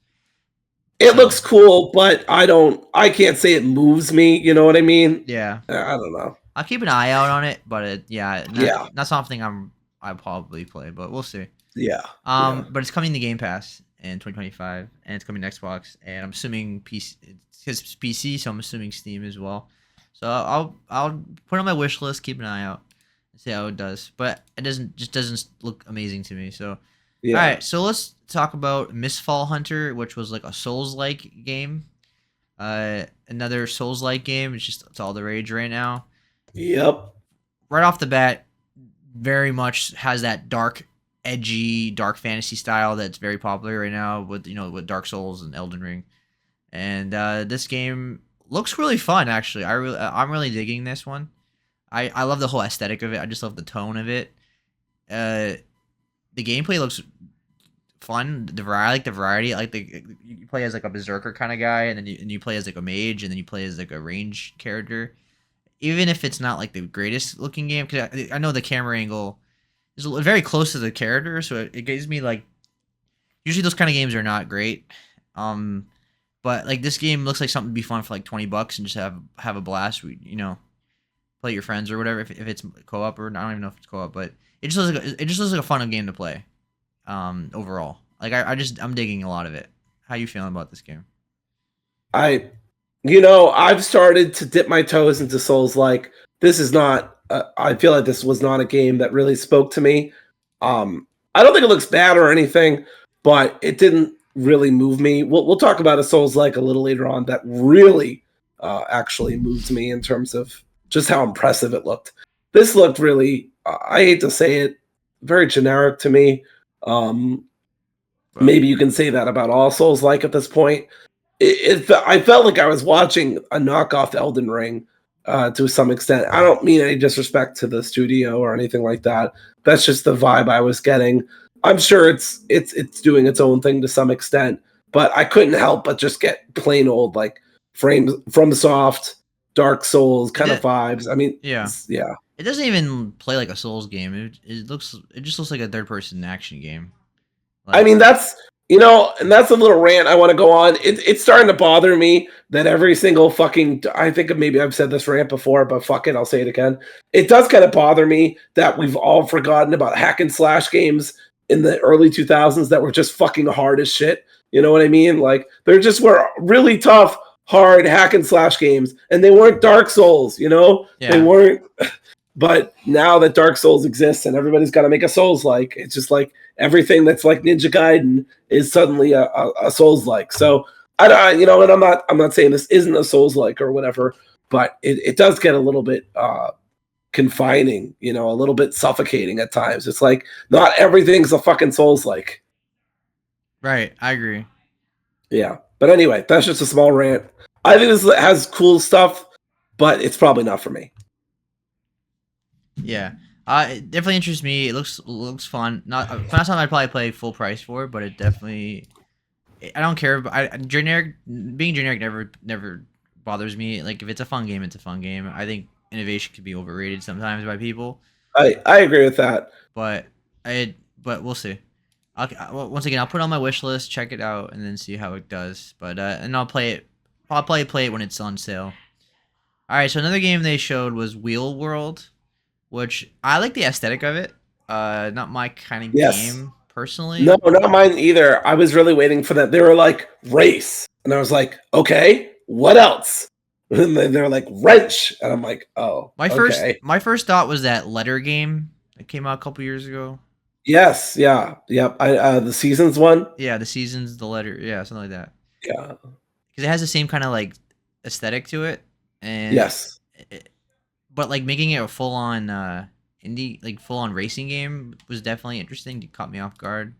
It So looks cool, but I don't. I can't say it moves me. You know what I mean? yeah, I don't know. I'll keep an eye out on it, but yeah, Yeah. not something I'll probably play, but we'll see. Yeah. Yeah. But it's coming to Game Pass in 2025, and it's coming to Xbox, and I'm assuming PC. It's PC, so I'm assuming Steam as well. So I'll put it on my wish list, keep an eye out, and see how it does. But it doesn't look amazing to me. So all Yeah. right, so let's talk about Mistfall Hunter, which was like a Souls-like game. Another Souls-like game. It's all the rage right now. Yep. Right off the bat, very much has that dark, edgy, dark fantasy style that's very popular right now with with Dark Souls and Elden Ring. And this game looks really fun. Actually, I'm really digging this one. I love the whole aesthetic of it. I just love the tone of it. Uh, the gameplay looks fun. I like the variety. I like you play as like a berserker kind of guy, and then you play as like a mage, and then you play as like a range character. Even if it's not like the greatest looking game, because I know the camera angle is very close to the character, so it gives me like usually those kind of games are not great. But like this game looks like something to be fun for like $20 and just have a blast. Play your friends or whatever if it's co-op or I don't even know if it's co-op, but it just looks like a fun game to play. Overall, like I'm digging a lot of it. How you feeling about this game? I, I've started to dip my toes into Souls. Like this is not. I feel like this was not a game that really spoke to me. I don't think it looks bad or anything, but it didn't really move me. We'll talk about a Souls like a little later on that really actually moved me in terms of just how impressive it looked. This looked really. I hate to say it, very generic to me. Um, Well, Maybe you can say that about all Souls like at this point. I felt like I was watching a knockoff Elden Ring to some extent. I don't mean any disrespect to the studio or anything like that. That's just the vibe I was getting. I'm sure it's doing its own thing to some extent, but I couldn't help but just get plain old like frames from soft Dark Souls kind of vibes. I mean, yeah. yeah. It doesn't even play like a Souls game. It just looks like a third person action game. Like, I mean, and that's a little rant I want to go on. It's starting to bother me that every single fucking, I think maybe I've said this rant before, but fuck it, I'll say it again. It does kind of bother me that we've all forgotten about hack and slash games in the early 2000s that were just fucking hard as shit. You know what I mean? Like, they just were really tough, hard hack and slash games, and they weren't Dark Souls, yeah. They weren't. But now that Dark Souls exists and everybody's got to make a Souls like, it's just like everything that's like Ninja Gaiden is suddenly a Souls like. So and I'm not saying this isn't a Souls like or whatever, but it does get a little bit confining, a little bit suffocating at times. It's like not everything's a fucking Souls like. Right, I agree. Yeah, but anyway, that's just a small rant. I think this has cool stuff, but it's probably not for me. Yeah. It definitely interests me. It looks fun. Not something I'd probably play full price for, but it definitely. I don't care. But being generic never bothers me. Like if it's a fun game, it's a fun game. I think innovation can be overrated sometimes by people. I agree with that. But we'll see. Once again, I'll put it on my wish list, check it out, and then see how it does. But and I'll play it. I'll play it when it's on sale. All right. So another game they showed was Wheel World, which I like the aesthetic of it. Not my kind of game personally. No, not mine either. I was really waiting for that. They were like race, and I was like, okay, what else? And then they're like wrench, and I'm like, oh, my first thought was that letter game that came out a couple years ago. Yes, yeah, yep. The Seasons one. Yeah, the Seasons, the letter, yeah, something like that. Yeah, because it has the same kind of like aesthetic to it, and yes. But like making it a full on indie, like full on racing game was definitely interesting. It caught me off guard.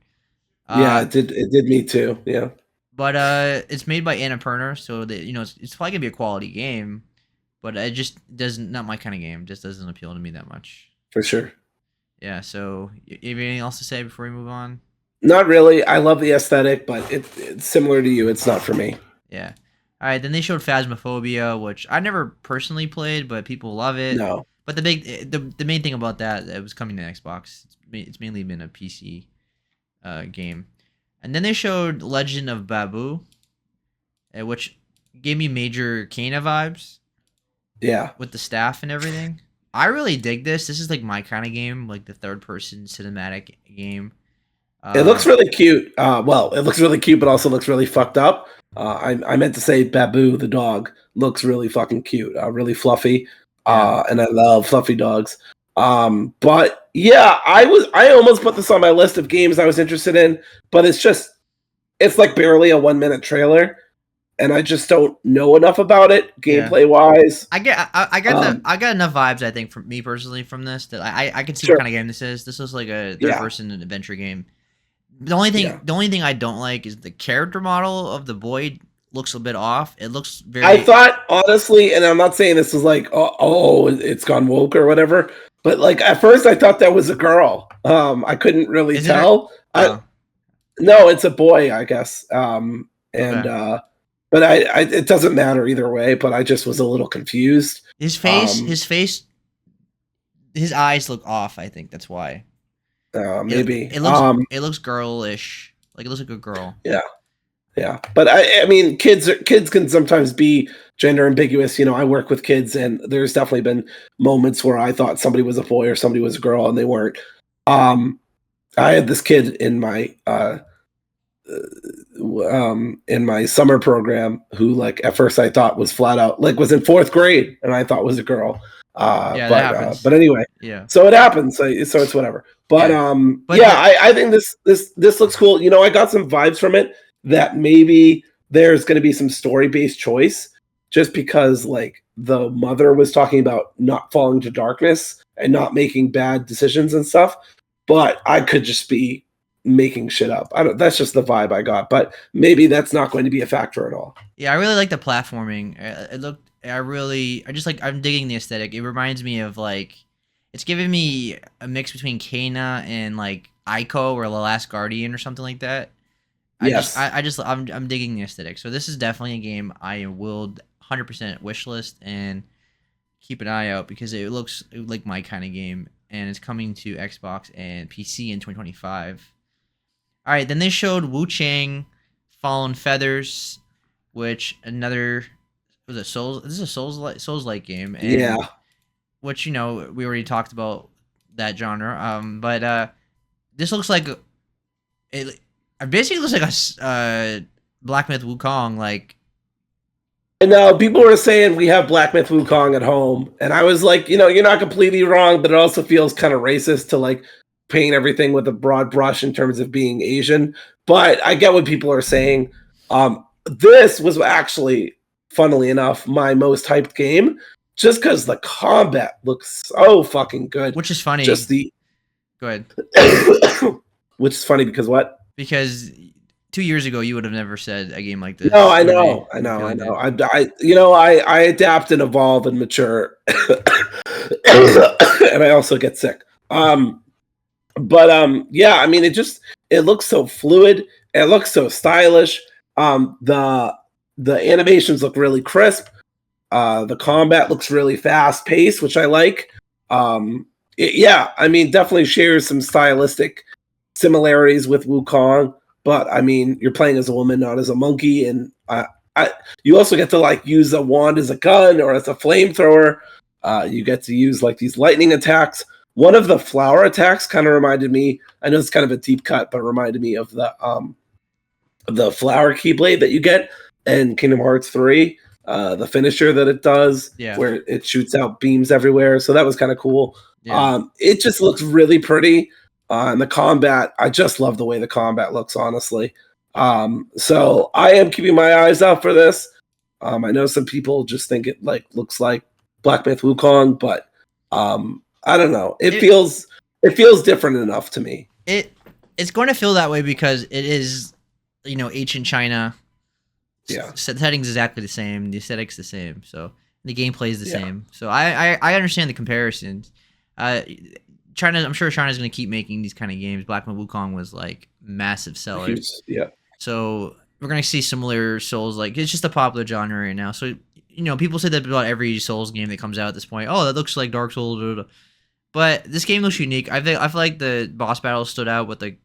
Yeah, Uh, it did me too. Yeah, but it's made by Annapurna, so that it's probably gonna be a quality game. But it just doesn't not my kind of game. Just doesn't appeal to me that much. for sure. Yeah. So you have anything else to say before we move on? Not really. I love the aesthetic, but it's similar to you. It's not for me. Yeah. All right. Then they showed Phasmophobia, which I never personally played, but people love it. No. But the main thing about that, it was coming to Xbox. It's mainly been a PC game. And then they showed Legend of Babu, which gave me major Kana vibes Yeah. with the staff and everything. I really dig this. This is like my kind of game, like the third person cinematic game. It looks really cute. Well, it looks really cute, but also looks really fucked up. I meant to say Babu, the dog, looks really fucking cute, really fluffy. Yeah. And I love fluffy dogs. But yeah, I almost put this on my list of games I was interested in, but it's like barely a 1 minute trailer, and I just don't know enough about it gameplay wise. I got enough vibes, I think, from me personally from this that I can see Sure. what kind of game this is. This is like a third Yeah. person adventure game. The only thing I don't like is the character model of the boy looks a bit off. It looks very. I thought honestly, and I'm not saying this is like it's gone woke or whatever, but like at first I thought that was a girl. I couldn't really Is tell. No, it's a boy, I guess. And Okay. but I it doesn't matter either way. But I just was a little confused. His face, his eyes look off. I think that's why. Maybe. It looks girlish. Like it looks like a girl. Yeah. Yeah, but I mean, kids can sometimes be gender ambiguous. You know, I work with kids, and there's definitely been moments where I thought somebody was a boy or somebody was a girl, and they weren't. I had this kid in my summer program who, like, at first I thought was flat out like was in fourth grade, and I thought was a girl. Yeah, that happens. But anyway, Yeah. so it happens. So it's whatever. But But yeah, I think this looks cool. You know, I got some vibes from it that maybe there's going to be some story-based choice just because like the mother was talking about not falling to darkness and not making bad decisions and stuff, but I could just be making shit up. That's just the vibe I got, but maybe that's not going to be a factor at all. Yeah, I really like the platforming. I'm digging the aesthetic. It reminds me of like, it's giving me a mix between Kana and like Ico or The Last Guardian or something like that. Yes. I'm digging the aesthetic. So this is definitely a game I will 100% wishlist and keep an eye out because it looks like my kind of game, and it's coming to Xbox and PC in 2025. All right, then they showed Wu Chang, Fallen Feathers, which another was it Souls. This is a Souls like game, and Yeah. which we already talked about that genre. But this looks like it basically looks like a Black Myth Wukong. Like, I know people were saying we have Black Myth Wukong at home, and I was like, you know, you're not completely wrong, but it also feels kind of racist to like paint everything with a broad brush in terms of being Asian. But I get what people are saying. This was actually, funnily enough, my most hyped game, just because the combat looks so fucking good. which is funny. Just the Go ahead. which is funny because what? Because 2 years ago you would have never said a game like this. No, I know. I adapt and evolve and mature, and I also get sick. Yeah, I mean, it looks so fluid. It looks so stylish. The animations look really crisp. The combat looks really fast paced, which I like. Yeah, I mean, definitely shares some stylistic similarities with Wukong, but I mean, you're playing as a woman, not as a monkey, and you also get to like use a wand as a gun or as a flamethrower. You get to use like these lightning attacks. One of the flower attacks kind of reminded me. I know it's kind of a deep cut, but reminded me of the flower keyblade that you get in Kingdom Hearts 3. The finisher that it does, where it shoots out beams everywhere. So that was kind of cool. Yeah. It just looks really pretty. And the combat, I just love the way the combat looks, honestly. So I am keeping my eyes out for this. I know some people just think it like looks like Black Myth Wukong, but I don't know. It It feels different enough to me. it's going to feel that way because it is, ancient China. Yeah. The setting's exactly the same. The aesthetic's the same. So the gameplay is the Yeah. same. So I understand the comparisons. I'm sure China's going to keep making these kind of games. Black Myth Wukong was like massive seller. Huge. Yeah. So we're going to see similar Souls. Like, it's just a popular genre right now. So, people say that about every Souls game that comes out at this point. Oh, that looks like Dark Souls. But this game looks unique. I feel like the boss battles stood out with the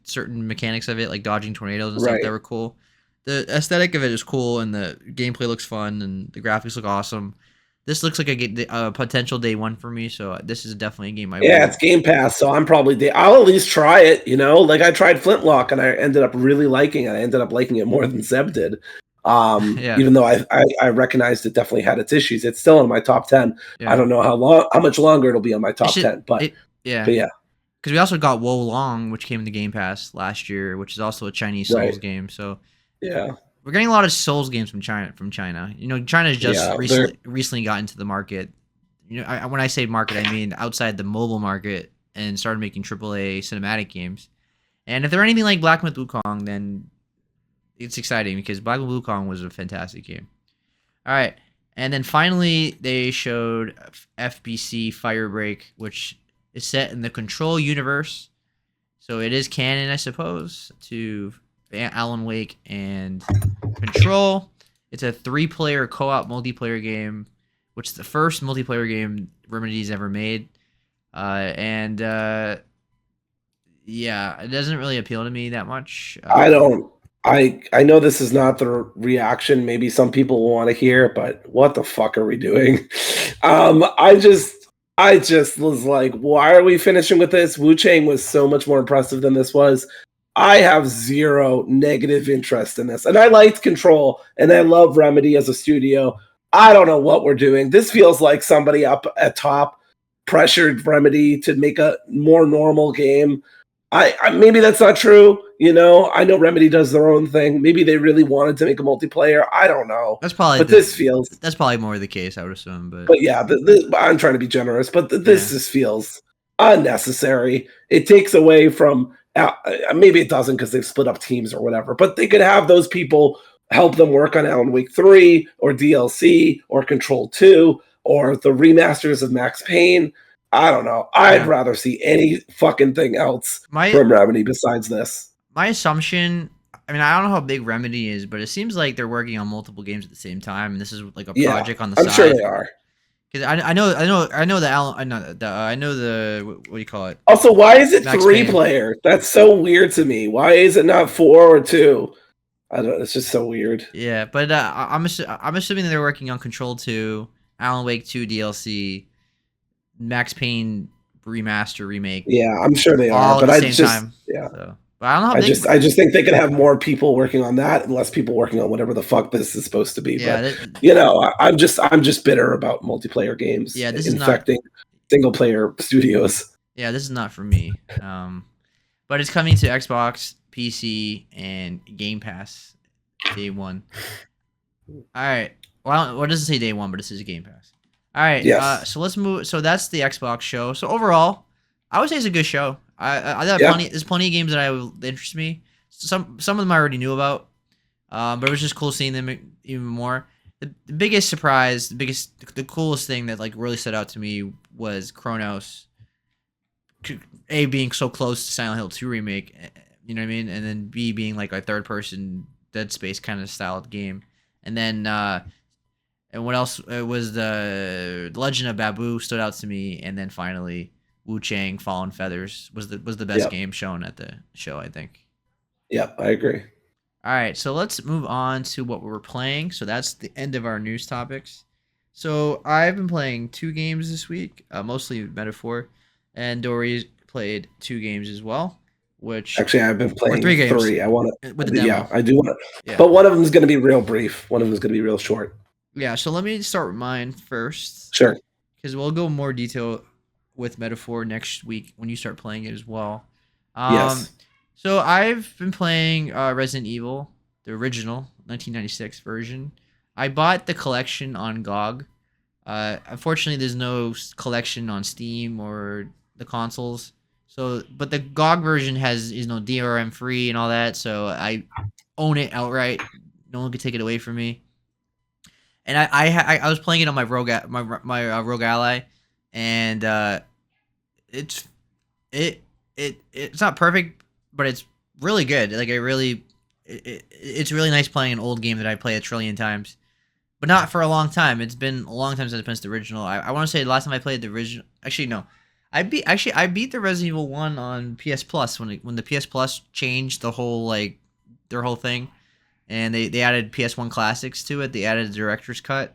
certain mechanics of it, like dodging tornadoes and stuff that were cool. The aesthetic of it is cool, and the gameplay looks fun, and the graphics look awesome. This looks like a potential day one for me, so this is definitely a game I Yeah, will. it's Game Pass, so I'll at least try it, Like I tried Flintlock and I ended up really liking it. I ended up liking it more than Zeb did. Yeah. Even though I recognized it definitely had its issues. It's still in my top 10. Yeah. I don't know how much longer it'll be on my top 10, but yeah. Because we also got Wo Long, which came to Game Pass last year, which is also a Chinese Souls game. So yeah, we're getting a lot of Souls games from China. China's just recently got into the market. When I say market, I mean outside the mobile market, and started making AAA cinematic games. And if they're anything like Black Myth Wukong, then it's exciting because Black Myth Wukong was a fantastic game. All right, and then finally they showed FBC Firebreak, which is set in the Control universe, so it is canon, I suppose, to Alan Wake and Control. It's a 3-player co-op multiplayer game, which is the first multiplayer game Remedy's ever made. Yeah, it doesn't really appeal to me that much. I don't. I know this is not the reaction maybe some people will want to hear, but what the fuck are we doing? I just was like, why are we finishing with this? Wu Chang was so much more impressive than this was. I have zero negative interest in this. And I liked Control, and I love Remedy as a studio. I don't know what we're doing. This feels like somebody up at top pressured Remedy to make a more normal game. I maybe that's not true. I know Remedy does their own thing. Maybe they really wanted to make a multiplayer. I don't know. That's probably. But this feels. That's probably more the case, I would assume. But yeah, I'm trying to be generous. But this just feels unnecessary. It takes away from. Maybe it doesn't because they've split up teams or whatever. But they could have those people help them work on Alan Wake 3 or DLC or Control 2 or the remasters of Max Payne. I don't know. I'd rather see any fucking thing else from Remedy besides this. My assumption, I mean, I don't know how big Remedy is, but it seems like they're working on multiple games at the same time, and this is like a project on the side. I'm sure they are. Because I know the what do you call it? Also, why is it 3-player? That's so weird to me. Why is it not 4 or 2? I don't. It's just so weird. Yeah, but I'm assuming that they're working on Control 2, Alan Wake 2 DLC, Max Payne remaster remake. Yeah, I'm sure they are. But I just time. Yeah. So, but I don't know. I just think they could have more people working on that and less people working on whatever the fuck this is supposed to be. Yeah, but I'm just bitter about multiplayer games. Yeah, this infecting single player studios. Yeah, this is not for me. But it's coming to Xbox, PC, and Game Pass day one. All right. Well, what does it say day one? But this is Game Pass. All right. Yes. So let's move. So that's the Xbox show. So overall, I would say it's a good show. I thought there's plenty of games that interest me. Some of them I already knew about, but it was just cool seeing them even more. The biggest surprise, the coolest thing that like really stood out to me was Chronos. A, being so close to Silent Hill 2 remake, you know what I mean, and then B, being like a third person Dead Space kind of styled game, and then and what else? It was the Legend of Babu stood out to me, and then finally Wu Chang Fallen Feathers was the best game shown at the show, I think. Yep, I agree. All right, so let's move on to what we're playing. So that's the end of our news topics. So I've been playing 2 games this week, mostly Metaphor, and Dory played 2 games as well. Which actually I've been playing 3 games. 3. I want to. With the demo. Yeah, I do want to. Yeah. But one of them is going to be real brief. One of them is going to be real short. Yeah, so let me start with mine first. Sure. Because we'll go more detail with Metaphor next week when you start playing it as well. Yes. So I've been playing Resident Evil, the original 1996 version. I bought the collection on GOG, Unfortunately, there's no collection on Steam or the consoles. So, but the GOG version has is no DRM free and all that. So I own it outright. No one can take it away from me. And I was playing it on my Rogue Ally, and it's it's not perfect, but it's really good. Like it's really nice playing an old game that I played a trillion times, but not for a long time. It's been a long time since I played the original. I want to say the last time I played the original. Actually, no, I beat the Resident Evil 1 on PS Plus when the PS Plus changed the whole like their whole thing, and they added PS1 classics to it. They added a director's cut.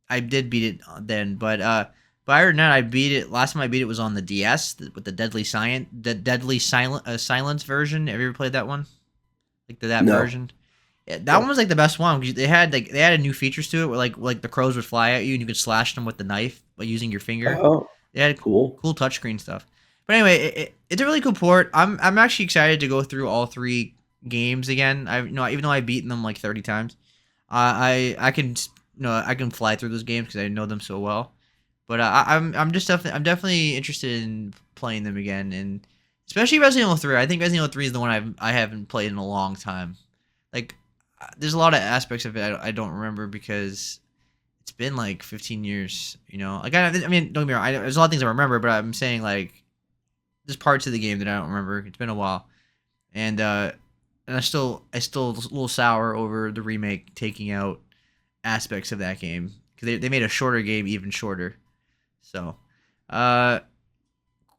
I did beat it then, but other than that, I beat it. Last time I beat it was on the DS with the Silence version. Have you ever played that one? Like that No. version? Yeah, that one was like the best one because they added new features to it where like the crows would fly at you and you could slash them with the knife by using your finger. Oh, They had cool. cool touchscreen stuff. But anyway, it's a really cool port. I'm actually excited to go through all three games again. I you know even though I've beaten them like 30 times, I can I can fly through those games because I know them so well. But I'm definitely interested in playing them again, and especially Resident Evil 3. I think Resident Evil 3 is the one I haven't played in a long time. Like, there's a lot of aspects of it I don't remember because it's been like 15 years. You know, like I mean, don't get me wrong. There's a lot of things I remember, but I'm saying like there's parts of the game that I don't remember. It's been a while, and I still a little sour over the remake taking out aspects of that game because they made a shorter game even shorter. So, uh,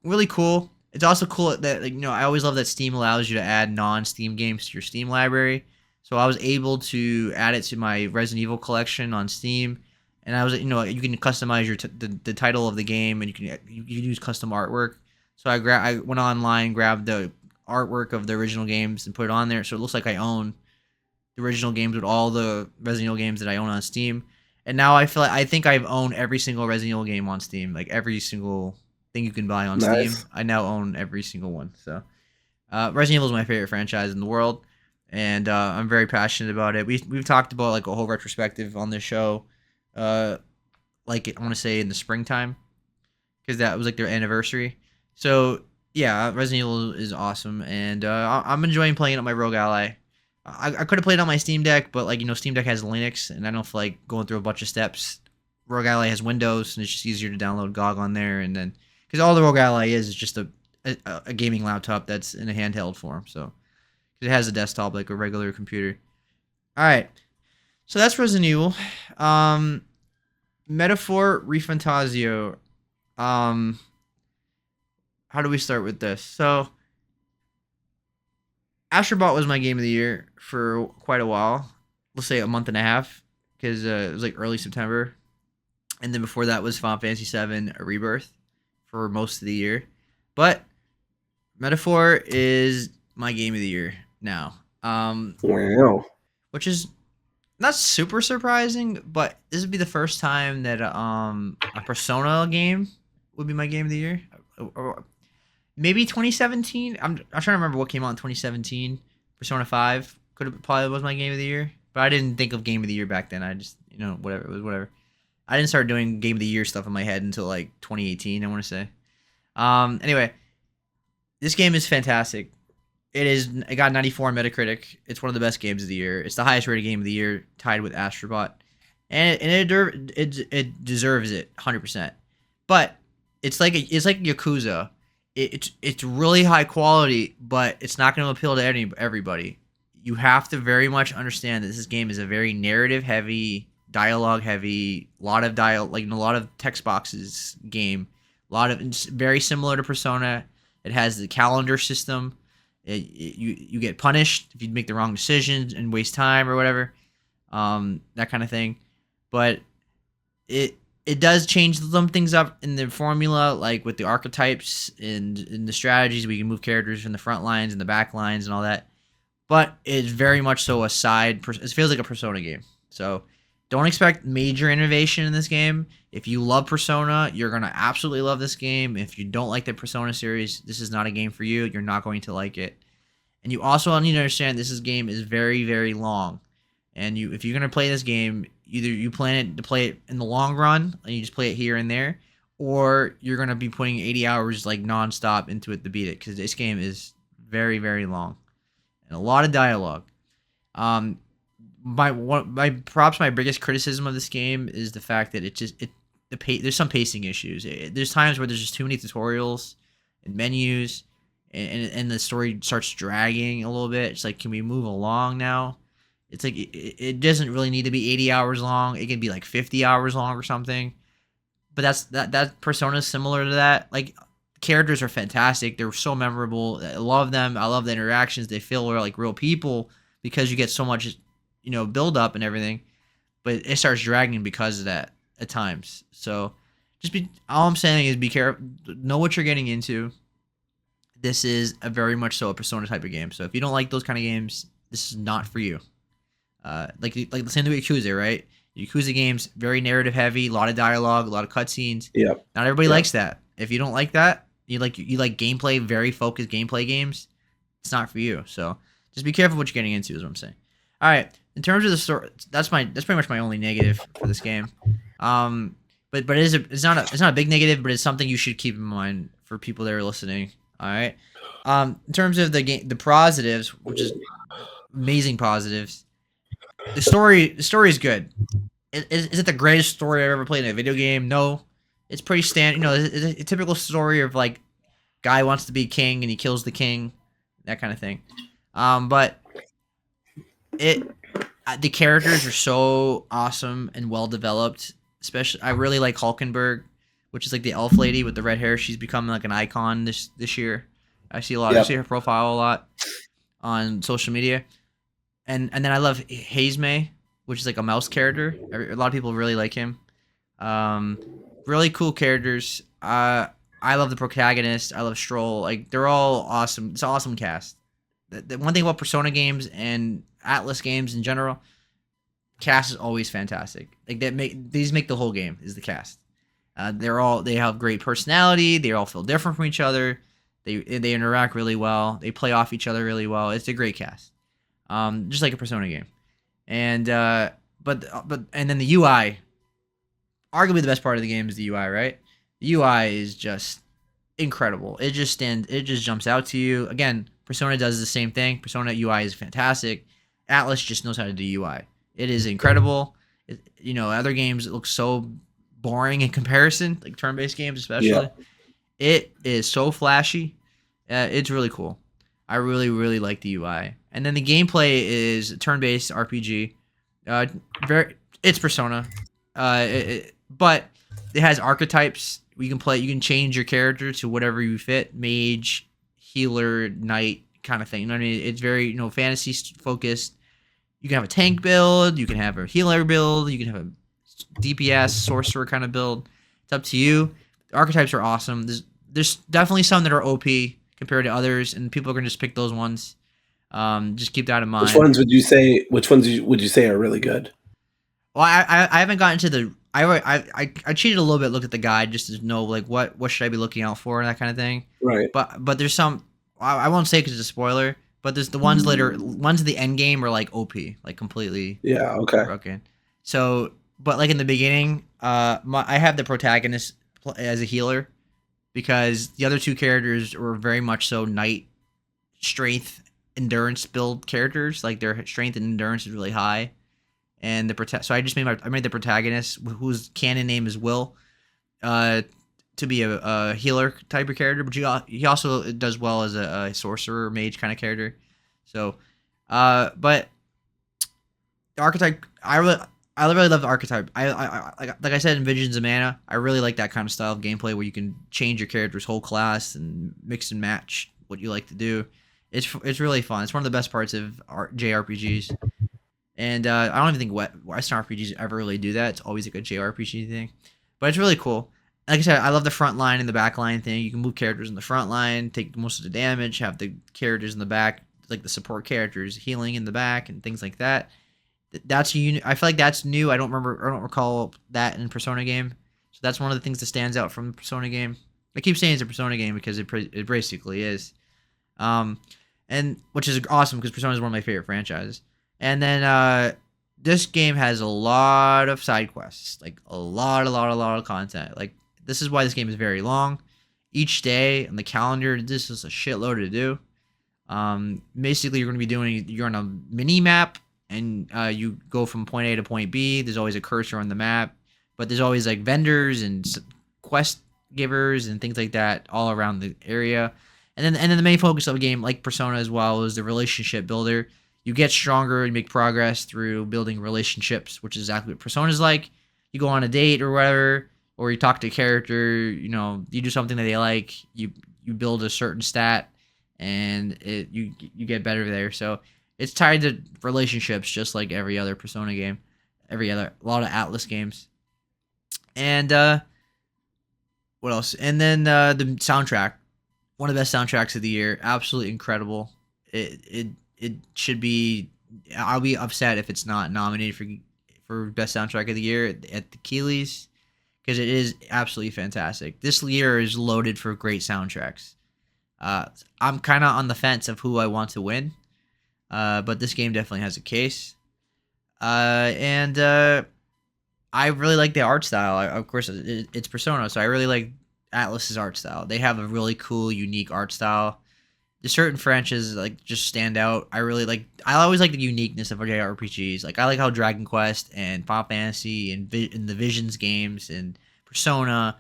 really cool. It's also cool that like I always love that Steam allows you to add non-Steam games to your Steam library. So I was able to add it to my Resident Evil collection on Steam, and I was you can customize the title of the game, and you can use custom artwork. So I went online, grabbed the artwork of the original games, and put it on there, so it looks like I own the original games with all the Resident Evil games that I own on Steam. And now I think I've owned every single Resident Evil game on Steam, like every single thing you can buy on Steam. Nice. I now own every single one. So Resident Evil is my favorite franchise in the world, and I'm very passionate about it. We've talked about like a whole retrospective on this show, uh, like I want to say in the springtime, because that was like their anniversary. So yeah, Resident Evil is awesome, and I'm enjoying playing it on my Rogue Ally. I could have played it on my Steam Deck, but like Steam Deck has Linux, and I don't feel like going through a bunch of steps. Rogue Ally has Windows, and it's just easier to download GOG on there, and then because all the Rogue Ally is just a gaming laptop that's in a handheld form, so it has a desktop like a regular computer. All right, so that's Resident Evil. Metaphor ReFantazio. Um, how do we start with this? So Astrobot was my game of the year for quite a while. Let's say a month and a half, because it was like early September, and then before that was Final Fantasy VII Rebirth for most of the year. But Metaphor is my game of the year now, Wow. which is not super surprising. But this would be the first time that a Persona game would be my game of the year. Or maybe 2017. I'm trying to remember what came out in 2017. Persona 5 could have probably was my game of the year, but I didn't think of game of the year back then. I just whatever it was whatever. I didn't start doing game of the year stuff in my head until like 2018. I want to say. Anyway, this game is fantastic. It got 94 on Metacritic. It's one of the best games of the year. It's the highest rated game of the year, tied with Astrobot, and it deserves it 100%. But it's like Yakuza. It's really high quality, but it's not going to appeal to everybody. You have to very much understand that this game is a very narrative heavy, dialogue heavy, lot of like a lot of text boxes game. It's very similar to Persona. It has the calendar system. You get punished if you make the wrong decisions and waste time or whatever, that kind of thing. But it does change some things up in the formula, like with the archetypes and in the strategies. We can move characters from the front lines and the back lines and all that. But it's very much so it feels like a Persona game. So don't expect major innovation in this game. If you love Persona, you're going to absolutely love this game. If you don't like the Persona series, this is not a game for you. You're not going to like it. And you also need to understand game is very, very long. And if you're going to play this game, either you plan it to play it in the long run and you just play it here and there, or you're gonna be putting 80 hours like nonstop into it to beat it, because this game is very, very long and a lot of dialogue. Um, my perhaps my biggest criticism of this game is the fact that there's some pacing issues. There's times where there's just too many tutorials and menus, and the story starts dragging a little bit. It's like, can we move along now? It's like it doesn't really need to be 80 hours long. It can be like 50 hours long or something. But that Persona is similar to that. Like, characters are fantastic. They're so memorable. I love them. I love the interactions. They feel like real people because you get so much, build up and everything. But it starts dragging because of that at times. So all I'm saying is be careful. Know what you're getting into. This is a very much so a Persona type of game. So if you don't like those kind of games, this is not for you. Like the same thing with Yakuza, right? Yakuza games, very narrative heavy, a lot of dialogue, a lot of cutscenes. Yeah. Not everybody likes that. If you don't like that, you like gameplay, very focused gameplay games, it's not for you. So just be careful what you're getting into, is what I'm saying. All right. In terms of the story, that's pretty much my only negative for this game. But it's not a big negative, but it's something you should keep in mind for people that are listening. All right. In terms of the game, the positives, which is amazing positives. The story is good. Is it the greatest story I've ever played in a video game? No. It's pretty standard. It's a typical story of like, guy wants to be king and he kills the king, that kind of thing. But the characters are so awesome and well developed. Especially, I really like Hulkenberg, which is like the elf lady with the red hair. She's become like an icon this year. I see a lot. I see her profile a lot on social media. And then I love Hazeme, which is like a mouse character. A lot of people really like him. Really cool characters. I love the protagonist. I love Stroll. Like, they're all awesome. It's an awesome cast. The one thing about Persona games and Atlas games in general, cast is always fantastic. Like, these make the whole game, is the cast. They have great personality. They all feel different from each other. They interact really well. They play off each other really well. It's a great cast. Just like a Persona game. And and then the UI, arguably the best part of the game is the UI, right? The UI is just incredible. It just jumps out to you. Again, Persona does the same thing. Persona UI is fantastic. Atlas just knows how to do UI. It is incredible. Other games look so boring in comparison, like turn-based games especially. Yeah. It is so flashy. It's really cool. I really, really like the UI. And then the gameplay is a turn-based RPG. It's Persona, but it has archetypes. You can change your character to whatever you fit: mage, healer, knight, kind of thing. You know what I mean? It's very fantasy focused. You can have a tank build. You can have a healer build. You can have a DPS sorcerer kind of build. It's up to you. The archetypes are awesome. There's definitely some that are OP compared to others, and people are gonna just pick those ones. Just keep that in mind. Which ones would you say are really good? Well, I haven't gotten to the. I cheated a little bit. Looked at the guide just to know like what should I be looking out for and that kind of thing. Right. But there's some. I won't say because it's a spoiler. But there's the ones ones at the end game are like OP, like completely. Yeah. Okay. Broken. So, but like in the beginning, I have the protagonist as a healer because the other two characters were very much so knight, strength, endurance build characters. Like their strength and endurance is really high. And so I just made the protagonist, whose canon name is Will, to be a healer type of character, but he also does well as a sorcerer mage kind of character. So, but the archetype, I really love the archetype. Like I said in Visions of Mana, I really like that kind of style of gameplay where you can change your character's whole class and mix and match what you like to do. It's really fun. It's one of the best parts of JRPGs. And I don't even think Western RPGs ever really do that. It's always like a JRPG thing. But it's really cool. Like I said, I love the front line and the back line thing. You can move characters in the front line, take most of the damage, have the characters in the back, like the support characters, healing in the back and things like that. I feel like that's new. I don't recall that in Persona game. So that's one of the things that stands out from the Persona game. I keep saying it's a Persona game because it basically is. And which is awesome because Persona is one of my favorite franchises. And then this game has a lot of side quests, like a lot of content. Like this is why this game is very long. Each day on the calendar, this is a shitload to do. Basically, you're on a mini map, and you go from point A to point B. There's always a cursor on the map, but there's always like vendors and quest givers and things like that all around the area. And then the main focus of a game like Persona as well is the relationship builder. You get stronger and make progress through building relationships, which is exactly what Persona's like. You go on a date or whatever, or you talk to a character. You do something that they like. You build a certain stat, and you get better there. So it's tied to relationships, just like every other Persona game, a lot of Atlas games. And what else? And then the soundtrack, one of the best soundtracks of the year, absolutely incredible. It should be. I'll be upset if it's not nominated for best soundtrack of the year at the Keeleys, because it is absolutely fantastic. This year is loaded for great soundtracks. I'm kind of on the fence of who I want to win, but this game definitely has a case. And I really like the art style. Of course, it's Persona, so I really like Atlus's art style. They have a really cool, unique art style. There's certain franchises like just stand out. I always like the uniqueness of JRPGs. Like I like how Dragon Quest and Final Fantasy and the Visions games and Persona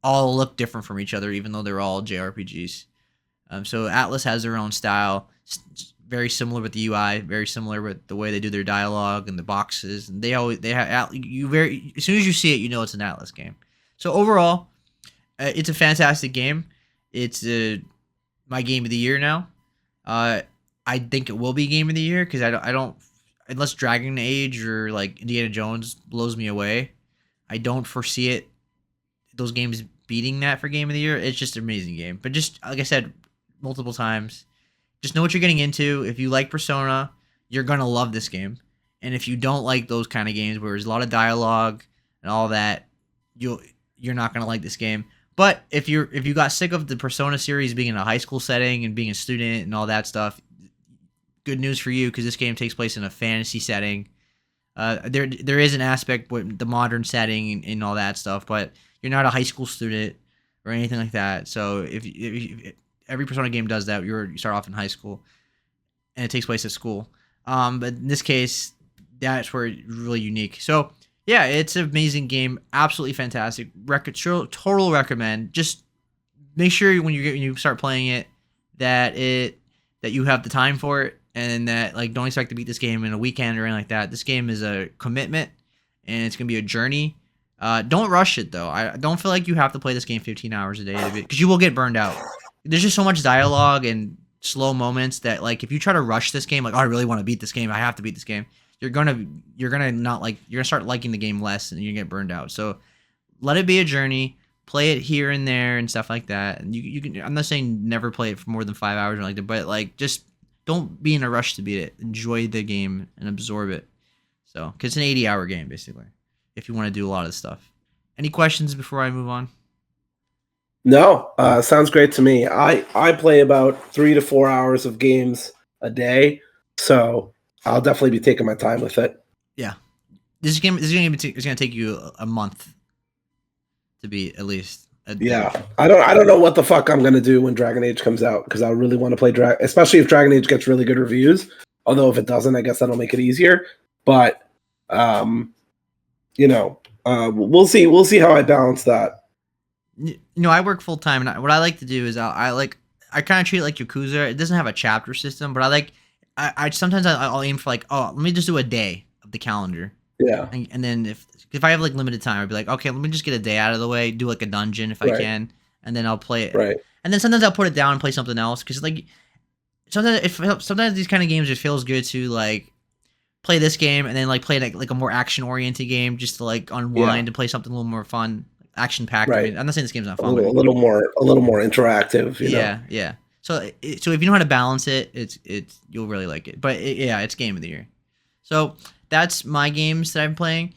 all look different from each other, even though they're all JRPGs. So Atlus has their own style, very similar with the UI, very similar with the way they do their as soon as you see it, you know it's an Atlus game. So overall, it's a fantastic game. It's my game of the year now. I think it will be game of the year because I don't unless Dragon Age or like Indiana Jones blows me away. I don't foresee those games beating that for game of the year. It's just an amazing game. But just like I said multiple times, just know what you're getting into. If you like Persona, you're gonna love this game. And if you don't like those kind of games where there's a lot of dialogue and all that, you're not gonna like this game. But if you got sick of the Persona series being in a high school setting and being a student and all that stuff, good news for you because this game takes place in a fantasy setting. There is an aspect with the modern setting and all that stuff, but you're not a high school student or anything like that. So if every Persona game does that, you start off in high school and it takes place at school. But in this case, that's where it's really unique. So yeah, it's an amazing game, absolutely fantastic. Total recommend. Just make sure when you start playing it that you have the time for it, and that like don't expect to beat this game in a weekend or anything like that. This game is a commitment, and it's gonna be a journey. Don't rush it though. I don't feel like you have to play this game 15 hours a day because you will get burned out. There's just so much dialogue and slow moments that like if you try to rush this game, like oh, I really want to beat this game, I have to beat this game. You're gonna start liking the game less, and you get burned out. So let it be a journey. Play it here and there and stuff like that. And you can. I'm not saying never play it for more than 5 hours or like that, but like just don't be in a rush to beat it. Enjoy the game and absorb it. So because it's an 80-hour game basically, if you want to do a lot of stuff. Any questions before I move on? No, sounds great to me. I play about 3 to 4 hours of games a day, so I'll definitely be taking my time with it. Yeah, this game is going to take you a month to beat at least. Yeah, I don't know what the fuck I'm gonna do when Dragon Age comes out because I really want to play especially if Dragon Age gets really good reviews. Although if it doesn't, I guess that'll make it easier. But we'll see. We'll see how I balance that. I work full time, and what I like to do is I kind of treat it like Yakuza. It doesn't have a chapter system, but I sometimes I'll aim for like, oh, let me just do a day of the calendar. Yeah. And then if I have like limited time, I'd be like, okay, let me just get a day out of the way, do like a dungeon if I can, and then I'll play it. Right. And then sometimes I'll put it down and play something else because like sometimes these kind of games it feels good to like play this game and then like play like a more action oriented game just to like unwind and play something a little more fun, action packed. Right. I mean, I'm not saying this game's not fun. A little more interactive. You know? Yeah. So if you know how to balance it, it's you'll really like it. But it's game of the year. So that's my games that I'm playing.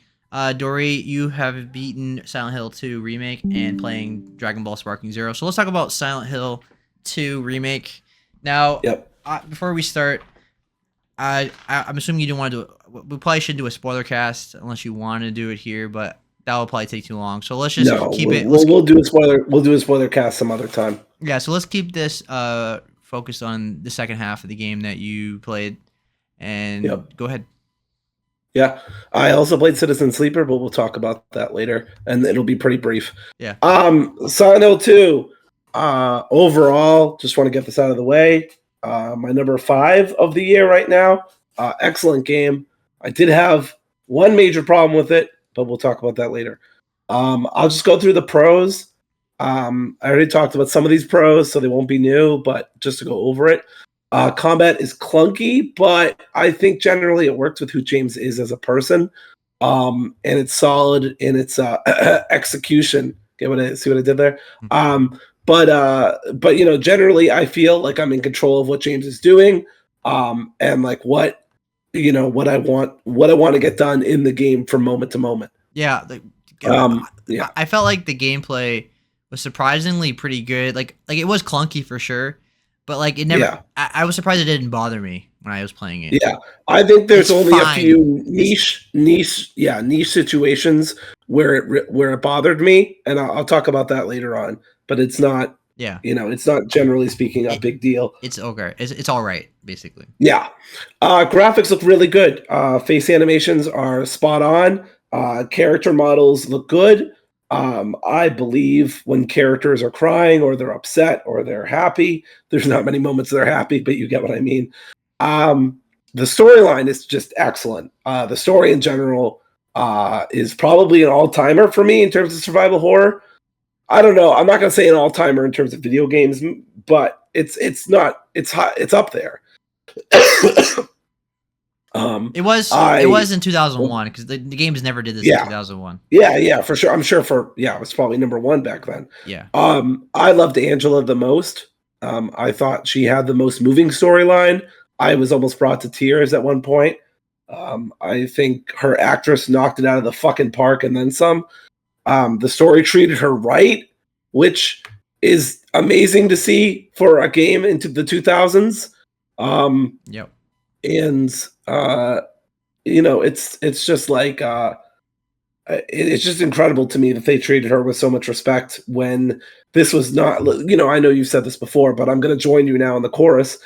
Dory, you have beaten Silent Hill 2 Remake and playing Dragon Ball Sparking Zero. So let's talk about Silent Hill 2 Remake. Now, before we start, I'm assuming you don't want to do it. We probably should do a spoiler cast unless you want to do it here, but that will probably take too long. So let's just No, keep it. we'll do a spoiler. We'll do a spoiler cast some other time. Yeah, so let's keep this focused on the second half of the game that you played, and Yep. go ahead. Yeah, I also played Citizen Sleeper, but we'll talk about that later, and it'll be pretty brief. Yeah. Silent Hill 2. Overall, just want to get this out of the way. My number 5 of the year right now. Excellent game. I did have one major problem with it, but we'll talk about that later. I'll just go through the pros. I already talked about some of these pros, so they won't be new, but just to go over it. Combat is clunky, but I think generally it works with who James is as a person. And it's solid in its execution. See what I did there? But generally I feel like I'm in control of what James is doing. And like what I want to get done in the game from moment to moment. Yeah. I felt like the gameplay was surprisingly pretty good. Like it was clunky for sure, but like it never. Yeah. I was surprised it didn't bother me when I was playing it. Yeah, I think there's only a few niche situations where it bothered me, and I'll talk about that later on. But it's not. Yeah. It's not generally speaking a big deal. It's okay. It's all right, basically. Yeah. Graphics look really good. Face animations are spot on. Character models look good. I believe when characters are crying or they're upset or they're happy, there's not many moments they're happy, but you get what I mean. The storyline is just excellent. The story in general is probably an all-timer for me in terms of survival horror. I don't know. I'm not going to say an all-timer in terms of video games, but it's up there. It was in 2001 because the games never did this in 2001. Yeah, for sure. I'm sure it was probably number 1 back then. Yeah. I loved Angela the most. I thought she had the most moving storyline. I was almost brought to tears at one point. I think her actress knocked it out of the fucking park and then some. The story treated her right, which is amazing to see for a game into the 2000s. Yep. And it's just like it's just incredible to me that they treated her with so much respect when this was not. I know you've said this before, but I'm going to join you now in the chorus.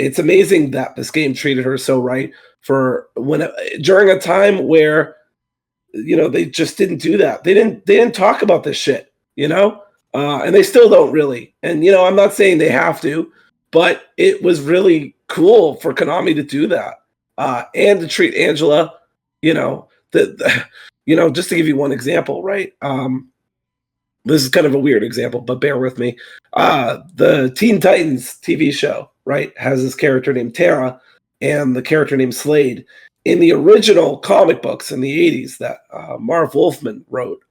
It's amazing that this game treated her so right during a time where they just didn't do that. They didn't talk about this shit, and they still don't really. And I'm not saying they have to. But it was really cool for Konami to do that, and to treat Angela, just to give you one example, right? This is kind of a weird example, but bear with me. The Teen Titans TV show, right, has this character named Tara and the character named Slade. In the original comic books in the 80s that Marv Wolfman wrote,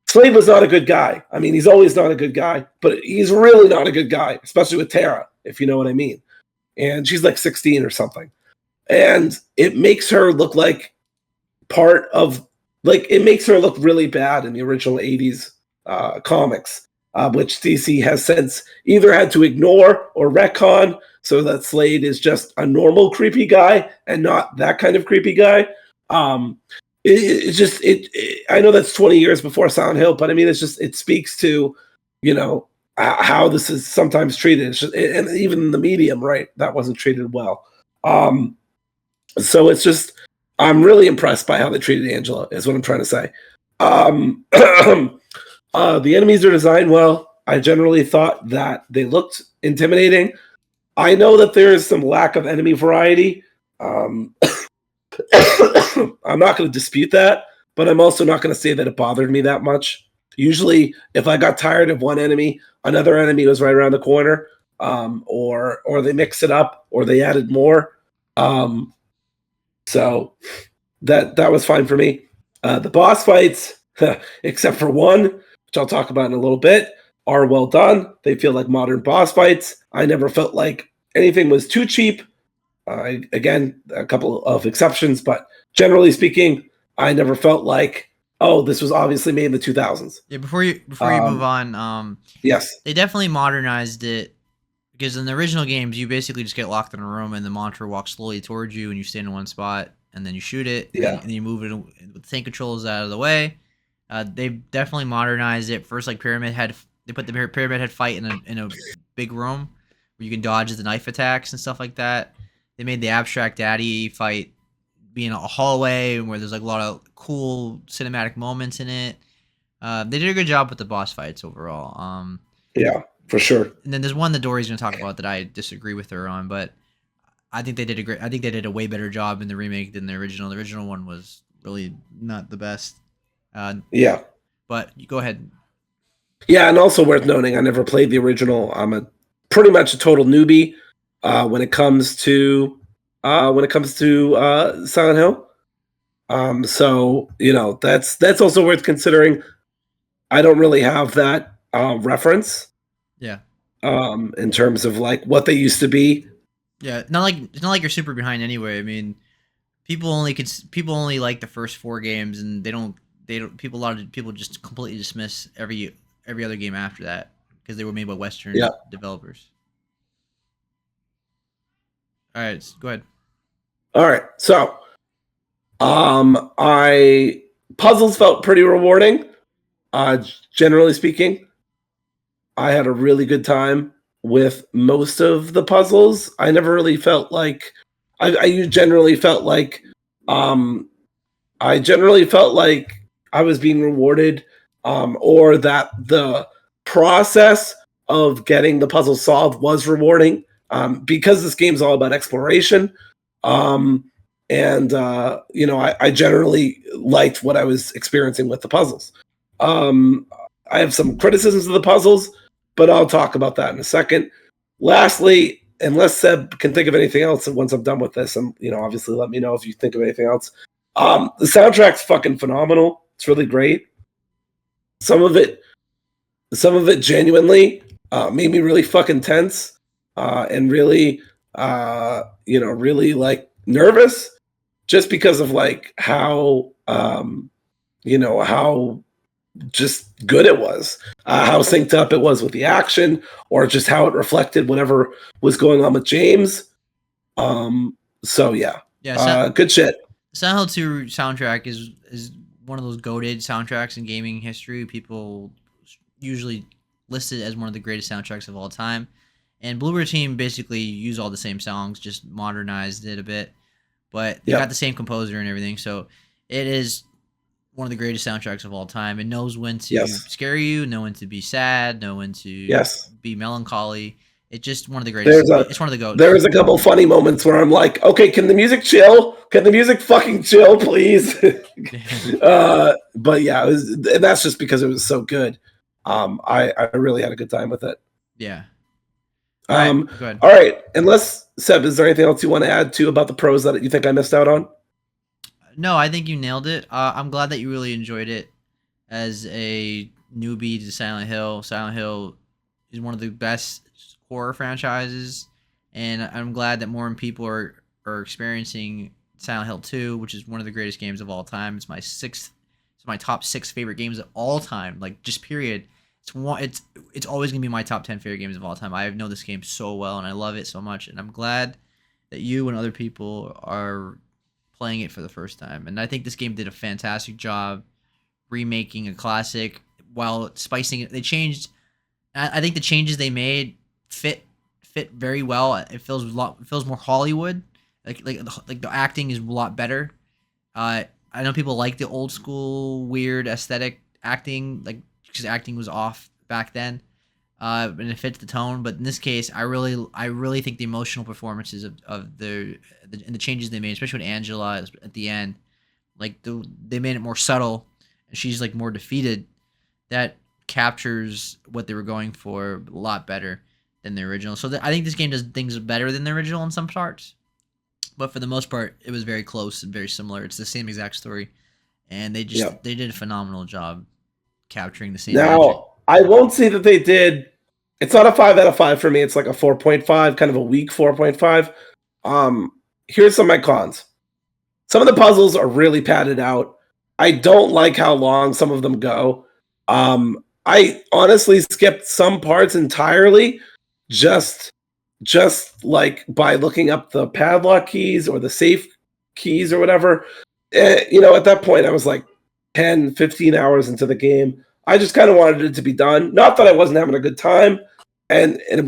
Slade was not a good guy. I mean, he's always not a good guy, but he's really not a good guy, especially with Tara, if you know what I mean. And she's like 16 or something. And it makes her look like it makes her look really bad in the original 80s comics, which DC has since either had to ignore or retcon so that Slade is just a normal creepy guy and not that kind of creepy guy. I know that's 20 years before Silent Hill, but I mean, it speaks to, how this is sometimes treated. And even in the medium, right, that wasn't treated well. So I'm really impressed by how they treated Angela, is what I'm trying to say. The enemies are designed well. I generally thought that they looked intimidating. I know that there is some lack of enemy variety. I'm not going to dispute that, but I'm also not going to say that it bothered me that much. Usually, if I got tired of one enemy, another enemy was right around the corner, or they mixed it up, or they added more. So that was fine for me. The boss fights, except for one, which I'll talk about in a little bit, are well done. They feel like modern boss fights. I never felt like anything was too cheap. Again, a couple of exceptions, but generally speaking, I never felt like, this was obviously made in the 2000s. Yeah, before you move on, yes, they definitely modernized it Because in the original games, you basically just get locked in a room and the monster walks slowly towards you and you stand in one spot and then you shoot it Yeah. and you move it with tank controls out of the way. They've definitely modernized it. First, like they put the pyramid head fight in a big room where you can dodge the knife attacks and stuff like that. They made the abstract daddy fight be in a hallway where there's like a lot of cool cinematic moments in it. They did a good job with the boss fights overall. Yeah, for sure. And then there's one that Dory's going to talk about that I disagree with her on, but I think they did a way better job in the remake than the original. The original one was really not the best. Yeah. But you go ahead. Yeah, and also worth noting, I never played the original. I'm pretty much a total newbie when it comes to Silent Hill. So that's also worth considering. I don't really have that reference. Yeah. In terms of like what they used to be. Yeah, it's not like you're super behind anyway. I mean, people only like the first 4 games, and a lot of people just completely dismiss every other game after that because they were made by Western developers. All right, go ahead. All right, so puzzles felt pretty rewarding. Generally speaking, I had a really good time with most of the puzzles. I never really felt like I generally felt like I was being rewarded, or that the process of getting the puzzle solved was rewarding, because this game's all about exploration. I generally liked what I was experiencing with the puzzles. I have some criticisms of the puzzles, but I'll talk about that in a second. Lastly, unless Seb can think of anything else once I'm done with this, and obviously let me know if you think of anything else. The soundtrack's fucking phenomenal. It's really great. Some of it genuinely made me really fucking tense, and really, really like nervous, just because of like how how just good it was, how synced up it was with the action, or just how it reflected whatever was going on with James. So yeah, good shit. Silent Hill 2 soundtrack is one of those goated soundtracks in gaming history. People usually list it as one of the greatest soundtracks of all time. And Bloober Team basically used all the same songs, just modernized it a bit. But they got the same composer and everything, so it is one of the greatest soundtracks of all time. It knows when to scare you, know when to be sad, know when to be melancholy. It's just one of the greatest. It's one of the goats. There was a couple funny moments where I'm like, okay, can the music chill? Can the music fucking chill, please? But yeah, that's just because it was so good. I really had a good time with it. Yeah. All right. Unless, Seb, is there anything else you want to add to about the pros that you think I missed out on? No, I think you nailed it. I'm glad that you really enjoyed it as a newbie to Silent Hill. Silent Hill is one of the best horror franchises, and I'm glad that more people are experiencing Silent Hill 2, which is one of the greatest games of all time. It's my top 6 favorite games of all time, like just period. It's always gonna be my top 10 favorite games of all time. I know this game so well and I love it so much, and I'm glad that you and other people are playing it for the first time. And I think this game did a fantastic job remaking a classic while spicing it. They changed. I think the changes they made fit very well. It feels more Hollywood. Like the acting is a lot better. I know people like the old school weird aesthetic acting, like because acting was off back then, and it fits the tone. But in this case, I really think the emotional performances of the changes they made, especially with Angela at the end, like they made it more subtle, and she's like more defeated. That captures what they were going for a lot better than the original. So I think this game does things better than the original in some parts, but for the most part, it was very close and very similar. It's the same exact story, and they did a phenomenal job capturing the same magic. Now, I won't say that they did. It's not a 5 out of 5 for me. It's like a 4.5, kind of a weak 4.5. Here's some of my cons. Some of the puzzles are really padded out. I don't like how long some of them go. I honestly skipped some parts entirely just just like by looking up the padlock keys or the safe keys or whatever. At that point, I was like 10, 15 hours into the game. I just kind of wanted it to be done. Not that I wasn't having a good time, and it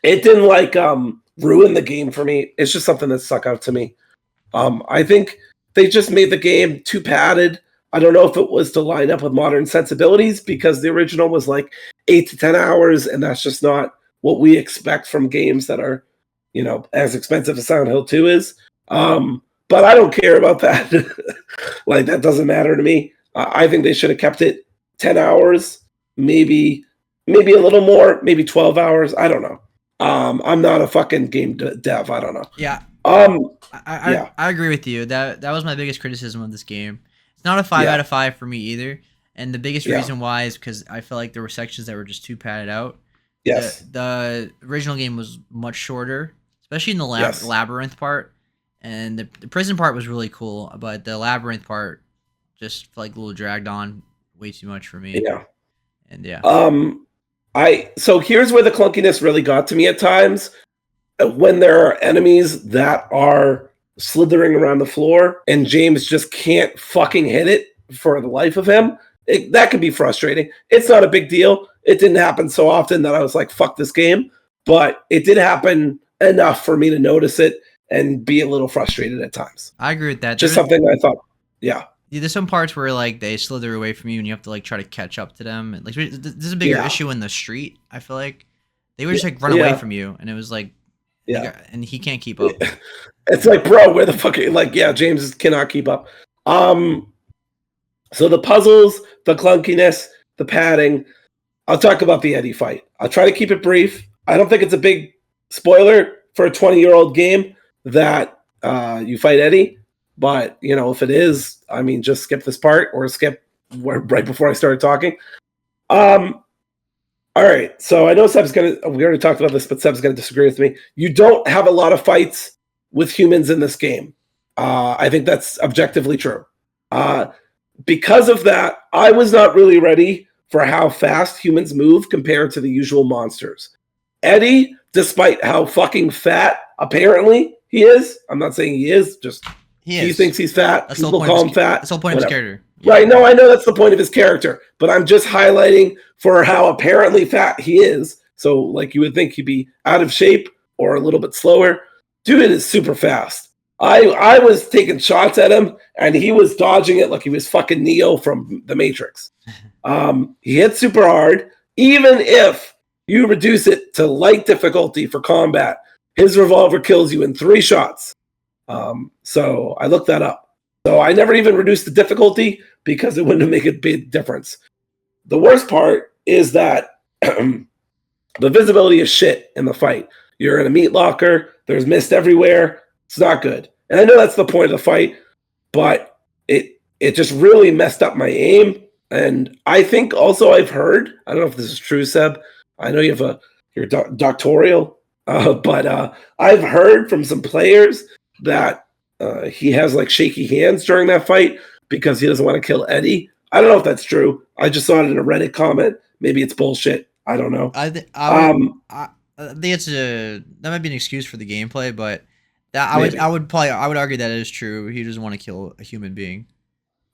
didn't like ruin the game for me. It's just something that stuck out to me. I think they just made the game too padded. I don't know if it was to line up with modern sensibilities because the original was like 8 to 10 hours, and that's just not what we expect from games that are, as expensive as Silent Hill 2 is. But I don't care about that. Like, that doesn't matter to me. I think they should have kept it 10 hours, maybe a little more, maybe 12 hours. I don't know. I'm not a fucking game dev. I don't know. Yeah. Yeah. I agree with you. That was my biggest criticism of this game. It's not a 5 out of 5 for me either. And the biggest reason why is because I felt like there were sections that were just too padded out. Yes. The original game was much shorter, especially in the labyrinth part. And the prison part was really cool, but the labyrinth part just felt like a little dragged on way too much for me. Yeah. And yeah. So here's where the clunkiness really got to me at times. When there are enemies that are slithering around the floor and James just can't fucking hit it for the life of him, that can be frustrating. It's not a big deal. It didn't happen so often that I was like, fuck this game. But it did happen enough for me to notice it and be a little frustrated at times. I agree with that. Just something I thought, yeah. There's some parts where like they slither away from you and you have to like try to catch up to them. Like this is a bigger issue in the street. I feel like they would just like run away from you, and it was like, and he can't keep up. It's like, bro, where the fuck are you? Like, James cannot keep up. So the puzzles, the clunkiness, the padding. I'll talk about the Eddie fight. I'll try to keep it brief. I don't think it's a big spoiler for a 20-year-old game that you fight Eddie. But, if it is, I mean, just skip this part or skip right before I started talking. All right. So I know we already talked about this, but Seb's going to disagree with me. You don't have a lot of fights with humans in this game. I think that's objectively true. Because of that, I was not really ready for how fast humans move compared to the usual monsters. Eddie, despite how fucking fat apparently he is, I'm not saying he is, just he thinks he's fat. That's people call him fat. That's the whole point of his character. Yeah. Right, no, I know that's the point of his character, but I'm just highlighting for how apparently fat he is. So, like, you would think he'd be out of shape or a little bit slower. Dude is super fast. I was taking shots at him, and he was dodging it like he was fucking Neo from The Matrix. He hit super hard. Even if you reduce it to light difficulty for combat, his revolver kills you in 3 shots. So I looked that up. So I never even reduced the difficulty because it wouldn't make a big difference. The worst part is that the visibility is shit in the fight. You're in a meat locker. There's mist everywhere. It's not good. And I know that's the point of the fight, but it just really messed up my aim. And I think also I've heard, I don't know if this is true, Seb. I know you have your doctoral, but I've heard from some players that he has like shaky hands during that fight because he doesn't want to kill Eddie. I don't know if that's true. I just saw it in a Reddit comment. Maybe it's bullshit. I don't know. I think that might be an excuse for the gameplay, but I would argue that it is true. He doesn't want to kill a human being.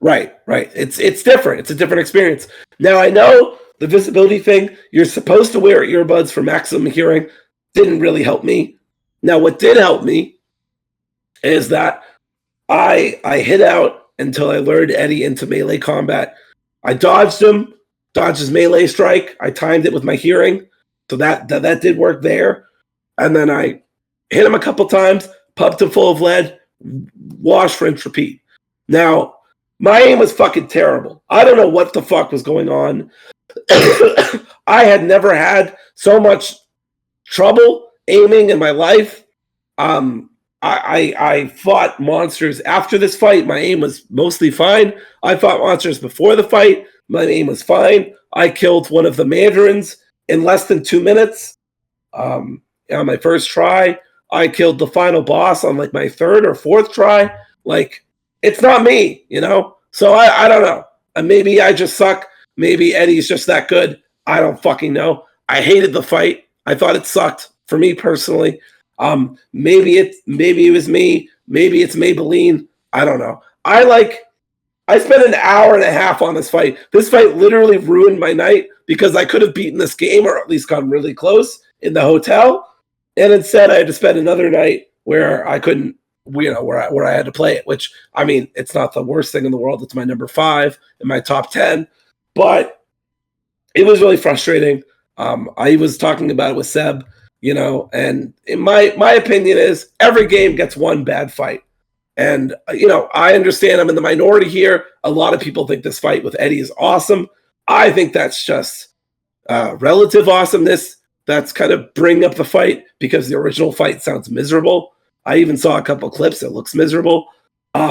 Right. It's different. It's a different experience. Now I know the visibility thing. You're supposed to wear earbuds for maximum hearing. Didn't really help me. Now what did help me is that I hid out until I lured Eddie into melee combat. I dodged his melee strike. I timed it with my hearing, so that did work there. And then I hit him a couple times, pumped him full of lead, wash, rinse, repeat. Now, my aim was fucking terrible. I don't know what the fuck was going on. I had never had so much trouble aiming in my life. I fought monsters after this fight. My aim was mostly fine. I fought monsters before the fight. My aim was fine. I killed one of the mandarins in less than 2 minutes. On my first try, I killed the final boss on like my 3rd or 4th try. Like, it's not me, So I don't know. Maybe I just suck. Maybe Eddie's just that good. I don't fucking know. I hated the fight. I thought it sucked. for me personally. Maybe it was me. Maybe it's Maybelline. I don't know. I spent an hour and a half on this fight. This fight literally ruined my night because I could have beaten this game or at least gotten really close in the hotel. And instead I had to spend another night where I couldn't, where I had to play it, which, I mean, it's not the worst thing in the world. It's my number 5 in my top 10, but it was really frustrating. I was talking about it with Seb, and in my opinion is every game gets one bad fight. And, I understand I'm in the minority here. A lot of people think this fight with Eddie is awesome. I think that's just relative awesomeness. That's kind of bring up the fight because the original fight sounds miserable. I even saw a couple clips. It looks miserable. But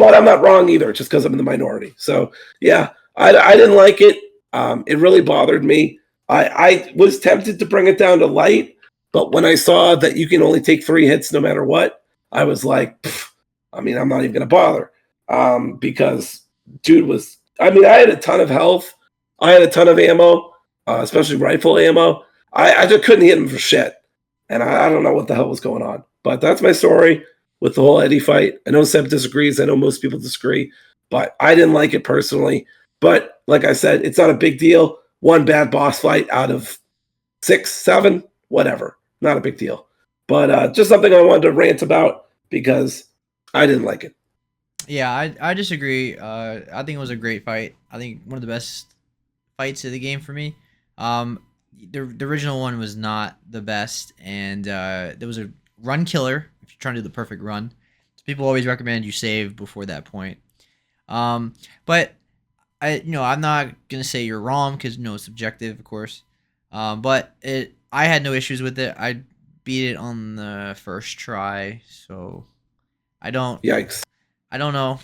I'm not wrong either, just because I'm in the minority. So, yeah, I didn't like it. It really bothered me. I was tempted to bring it down to light, but when I saw that you can only take 3 hits no matter what, I was like, I'm not even going to bother. Because dude I had a ton of health. I had a ton of ammo, especially rifle ammo. I just couldn't hit him for shit. And I don't know what the hell was going on. But that's my story with the whole Eddie fight. I know Seb disagrees. I know most people disagree. But I didn't like it personally. But like I said, it's not a big deal. One bad boss fight out of 6, 7, whatever. Not a big deal. But just something I wanted to rant about because I didn't like it. Yeah, I disagree. I think it was a great fight. I think one of the best fights of the game for me. The original one was not the best, and there was a run killer if you're trying to do the perfect run. So people always recommend you save before that point. But I'm not gonna say you're wrong because it's subjective, of course. But I had no issues with it. I beat it on the first try, so I don't. Yikes. I don't know.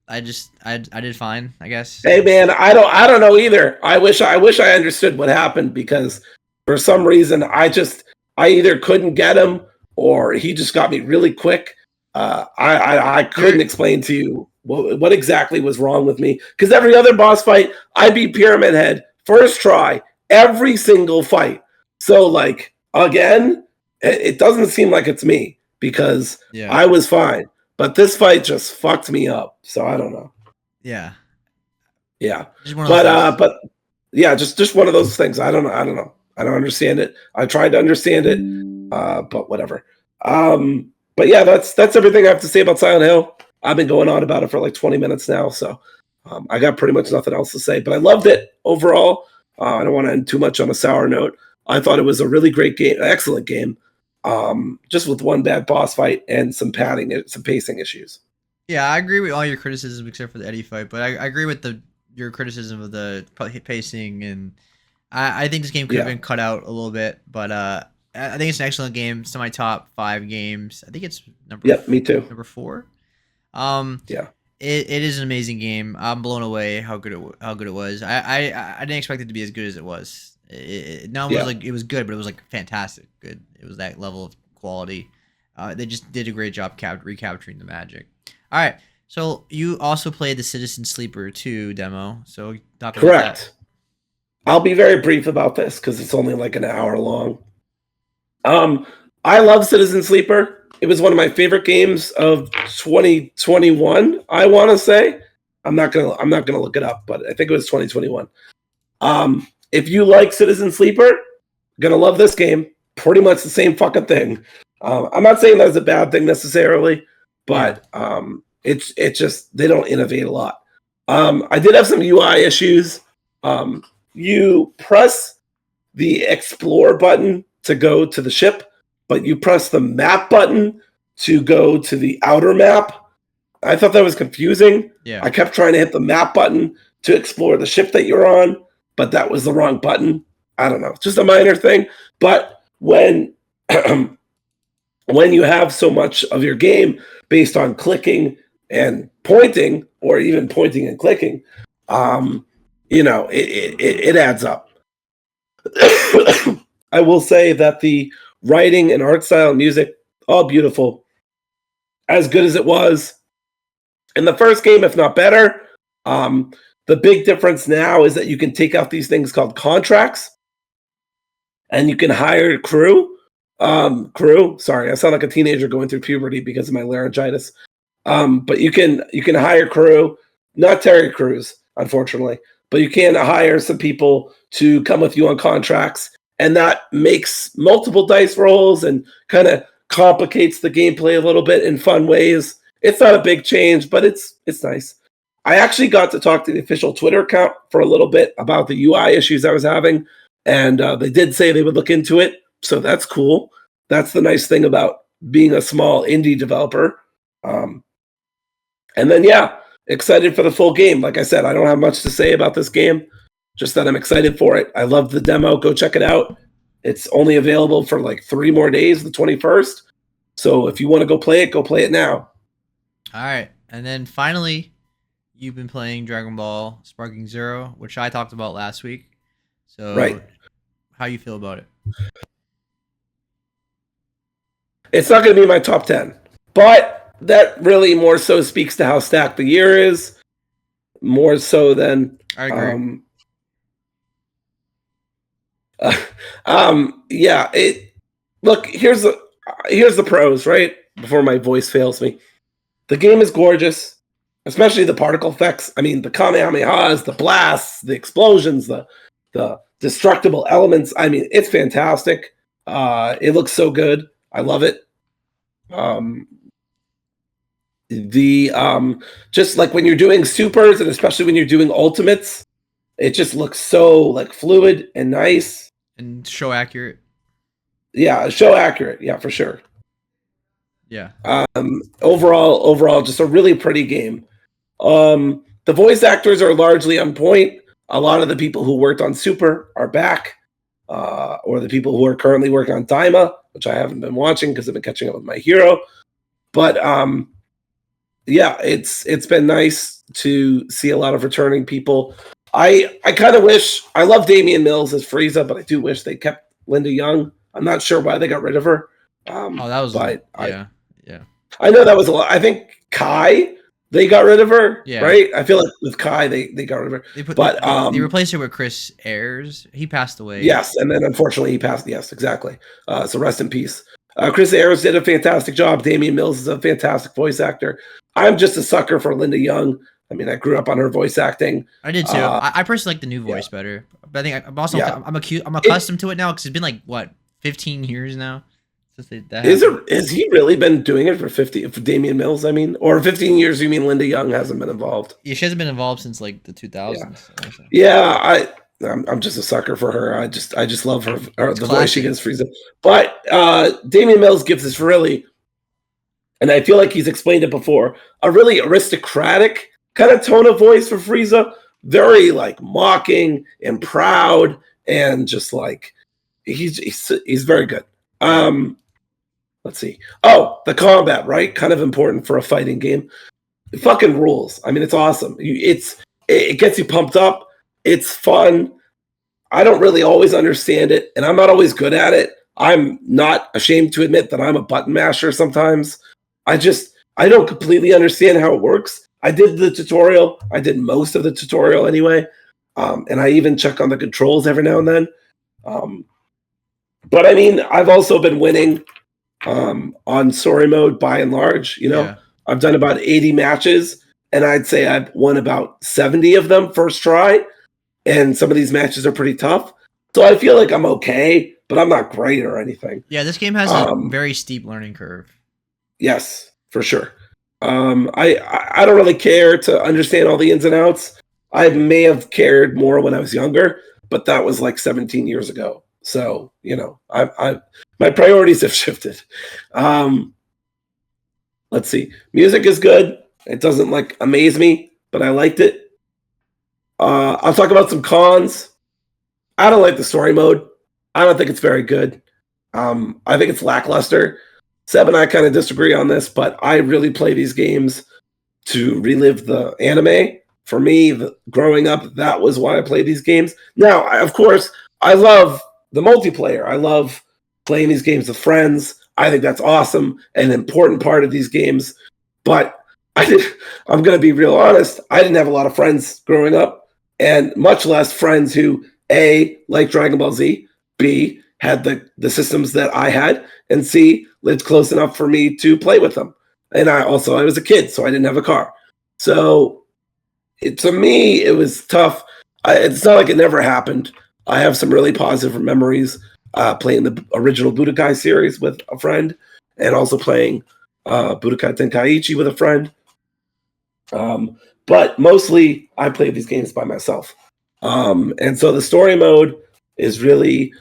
I did fine, I guess. Hey man, I don't know either. I wish I understood what happened because for some reason I either couldn't get him or he just got me really quick. I couldn't explain to you what exactly was wrong with me because every other boss fight I beat Pyramid Head first try every single fight. So like again, it doesn't seem like it's me because I was fine. But this fight just fucked me up, so I don't know. Yeah. But yeah, just one of those things. I don't know. I don't understand it. I tried to understand it, but whatever. But yeah, that's everything I have to say about Silent Hill. I've been going on about it for like 20 minutes now, so I got pretty much nothing else to say. But I loved it overall. I don't want to end too much on a sour note. I thought it was a really great game, excellent game. Just with one bad boss fight and some pacing issues. Yeah, I agree with all your criticisms except for the Eddie fight, but I agree with your criticism of the pacing, and I think this game could have been cut out a little bit, but I think it's an excellent game. It's in my top 5 games. I think it's me too. Number 4. It is an amazing game. I'm blown away how good it was. I didn't expect it to be as good as it was. It was good, but it was like fantastic good. It was that level of quality. They just did a great job recapturing the magic. All right, so you also played the Citizen Sleeper 2 demo. So talk about correct. I'll be very brief about this because it's only like an hour long. I love Citizen Sleeper. It was one of my favorite games of 2021. I want to say I'm not gonna look it up, but I think it was 2021. If you like Citizen Sleeper, you're gonna love this game. Pretty much the same fucking thing. I'm not saying that's a bad thing necessarily, but it's just they don't innovate a lot. I did have some UI issues. You press the explore button to go to the ship, but you press the map button to go to the outer map. I thought that was confusing. Yeah. I kept trying to hit the map button to explore the ship that you're on, but that was the wrong button. I don't know. It's just a minor thing. But when when you have so much of your game based on clicking and pointing, or even pointing and clicking, it adds up. I will say that the writing and art style and music, all beautiful. As good as it was in the first game, if not better. The big difference now is that you can take out these things called contracts and you can hire a crew. Crew. Sorry, I sound like a teenager going through puberty because of my laryngitis. But you can hire crew, not Terry Crews, unfortunately, but you can hire some people to come with you on contracts, and that makes multiple dice rolls and kind of complicates the gameplay a little bit in fun ways. It's not a big change, but it's nice. I actually got to talk to the official Twitter account for a little bit about the UI issues I was having, and they did say they would look into it, so that's cool. That's the nice thing about being a small indie developer. Um, and then, yeah, excited for the full game. Like I said, I don't have much to say about this game, just that I'm excited for it. I love the demo. Go check it out. It's only available for like 3 more days, the 21st. So if you want to go play it now. All right, and then finally, you've been playing Dragon Ball Sparking Zero, which I talked about last week. So, Right. how you feel about it? It's not going to be my top 10, but that really more so speaks to how stacked the year is, more so than I agree. yeah, it look, here's the pros, right? Before my voice fails me. The game is gorgeous, especially the particle effects. I mean, the kamehamehas, the blasts, the explosions, the destructible elements. I mean, it's fantastic. It looks so good. I love it. Um, the just like when you're doing supers and especially when you're doing ultimates, it just looks so like fluid and nice. And show accurate. Yeah, show accurate. Yeah, for sure. Yeah. Overall, just a really pretty game. The voice actors are largely on point. A lot of the people who worked on Super are back, or the people who are currently working on Daima, which I haven't been watching because I've been catching up with my hero. But yeah, it's been nice to see a lot of returning people. I kind of wish I love Damian Mills as Frieza, but I do wish they kept Linda Young. I'm not sure why they got rid of her. That was But yeah. I know that was a lot. I think Kai, they got rid of her, Yeah. right? I feel like with Kai, they got rid of her. But they replaced her with Chris Ayres. He passed away. Yes, and then unfortunately he passed. Yes, exactly. So rest in peace. Chris Ayres did a fantastic job. Damian Mills is a fantastic voice actor. I'm just a sucker for Linda Young. I mean, I grew up on her voice acting. I did too. I personally like the new voice better, but I think I'm also I'm accustomed to it now because it's been like what 15 years now. Has he really been doing it for 50 for Damian Mills? I mean, or 15 years? You mean Linda Young hasn't been involved? Yeah, she hasn't been involved since like the 2000s. Yeah, I'm just a sucker for her. I just love her the voice she gives Frieza. But Damian Mills gives this really, and I feel like he's explained it before, a really aristocratic kind of tone of voice for Frieza. Very like mocking and proud, and just like he's very good. Let's see. Oh, the combat, right? Kind of important for a fighting game. It fucking rules. I mean, it's awesome. It gets you pumped up. It's fun. I don't really always understand it, and I'm not always good at it. I'm not ashamed to admit that I'm a button masher sometimes. I don't completely understand how it works. I did the tutorial. I did most of the tutorial anyway. And I even check on the controls every now and then. But I mean, I've also been winning on story mode by and large. You know, yeah. I've done about 80 matches, and I'd say I've won about 70 of them first try. And some of these matches are pretty tough. So I feel like I'm okay, but I'm not great or anything. Yeah, this game has a very steep learning curve. Yes, for sure. I don't really care to understand all the ins and outs. I may have cared more when I was younger, but that was like 17 years ago. So, you know, my priorities have shifted. Let's see. Music is good. It doesn't like amaze me, but I liked it. I'll talk about some cons. I don't like the story mode. I don't think it's very good. I think it's lackluster. Seb and I kind of disagree on this, but I really play these games to relive the anime. For me, growing up, that was why I played these games. Now, of course, I love the multiplayer. I love playing these games with friends. I think that's awesome, an important part of these games. But I'm going to be real honest. I didn't have a lot of friends growing up, and much less friends who, A, like Dragon Ball Z, B, had the systems that I had, and C lived close enough for me to play with them. And I was a kid, so I didn't have a car. So to me, it was tough. It's not like it never happened. I have some really positive memories playing the original Budokai series with a friend, and also playing Budokai Tenkaichi with a friend. But mostly, I played these games by myself. And so the story mode is really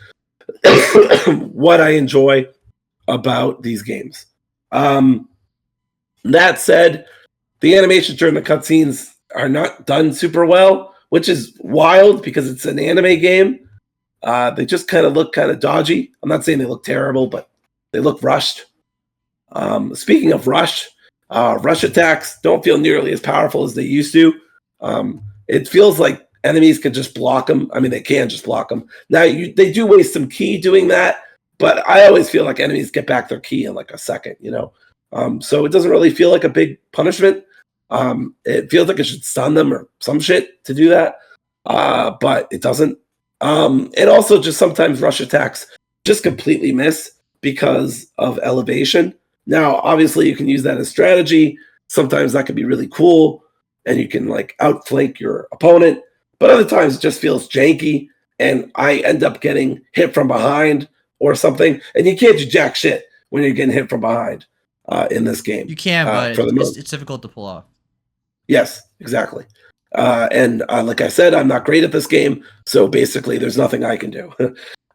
what I enjoy about these games. That said, the animations during the cutscenes are not done super well, which is wild because it's an anime game. They just kind of look kind of dodgy. I'm not saying they look terrible, but they look rushed. Speaking of rush attacks don't feel nearly as powerful as they used to. It feels like enemies can just block them. I mean, they can just block them. Now, they do waste some ki doing that, but I always feel like enemies get back their ki in like a second, so it doesn't really feel like a big punishment. It feels like it should stun them or some shit to do that, but it doesn't. And also just sometimes rush attacks just completely miss because of elevation. Now, obviously, you can use that as strategy. Sometimes that can be really cool, and you can like outflank your opponent. But other times it just feels janky, and I end up getting hit from behind or something. And you can't do jack shit when you're getting hit from behind in this game. You can, but it's difficult to pull off. Yes, exactly. And like I said, I'm not great at this game, so basically there's nothing I can do.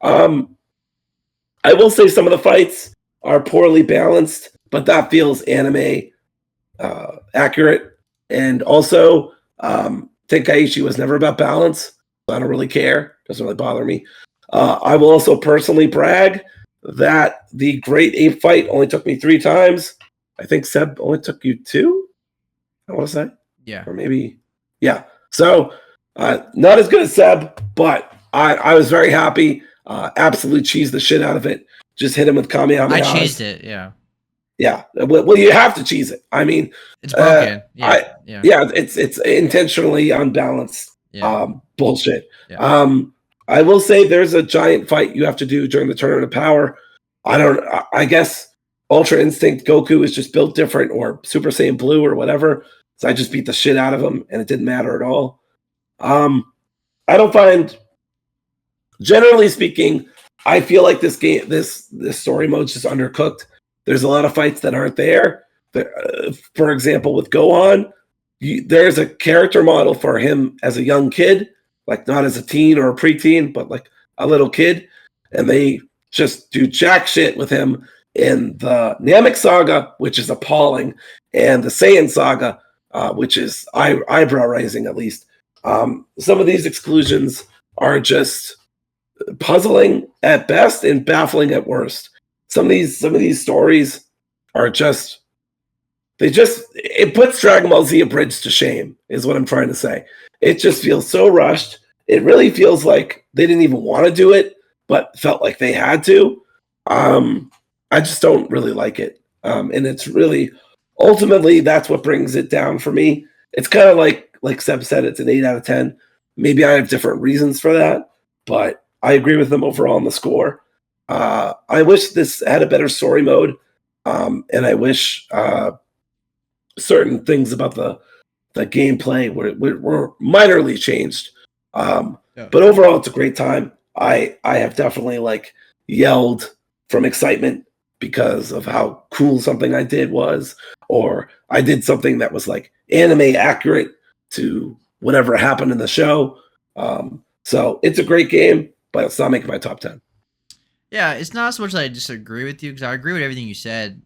I will say some of the fights are poorly balanced, but that feels anime accurate. And also, Tenkaichi was never about balance, so I don't really care. Doesn't really bother me. I will also personally brag that the Great Ape fight only took me 3 times. I think Seb only took you 2. I want to say. Yeah. Or maybe. Yeah. So not as good as Seb, but I was very happy. Absolutely cheesed the shit out of it. Just hit him with Kamehameha. I cheesed it, yeah. Yeah. Well, you have to cheese it. I mean, it's broken. Yeah. It's intentionally unbalanced. Yeah. Bullshit. Yeah. I will say there's a giant fight you have to do during the Tournament of Power. I guess Ultra Instinct Goku is just built different, or Super Saiyan Blue or whatever. So I just beat the shit out of him, and it didn't matter at all. I don't find, generally speaking, I feel like this game, this story mode's just undercooked. There's a lot of fights that aren't there. For example, with Gohan, there's a character model for him as a young kid, like not as a teen or a preteen, but like a little kid, and they just do jack shit with him in the Namek Saga, which is appalling, and the Saiyan Saga, which is eyebrow raising at least. Some of these exclusions are just puzzling at best and baffling at worst. Some of these stories are just it puts Dragon Ball Z Abridged to shame, is what I'm trying to say. It just feels so rushed. It really feels like they didn't even want to do it, but felt like they had to. I just don't really like it. And it's really, ultimately, that's what brings it down for me. It's kind of like Seb said, it's an 8 out of 10. Maybe I have different reasons for that, but I agree with them overall on the score. I wish this had a better story mode, and I wish certain things about the gameplay were minorly changed. But overall, it's a great time. I have definitely yelled from excitement because of how cool something I did was, or I did something that was like anime accurate to whatever happened in the show. So it's a great game, but it's not making my top 10. Yeah, it's not so much that I disagree with you, because I agree with everything you said.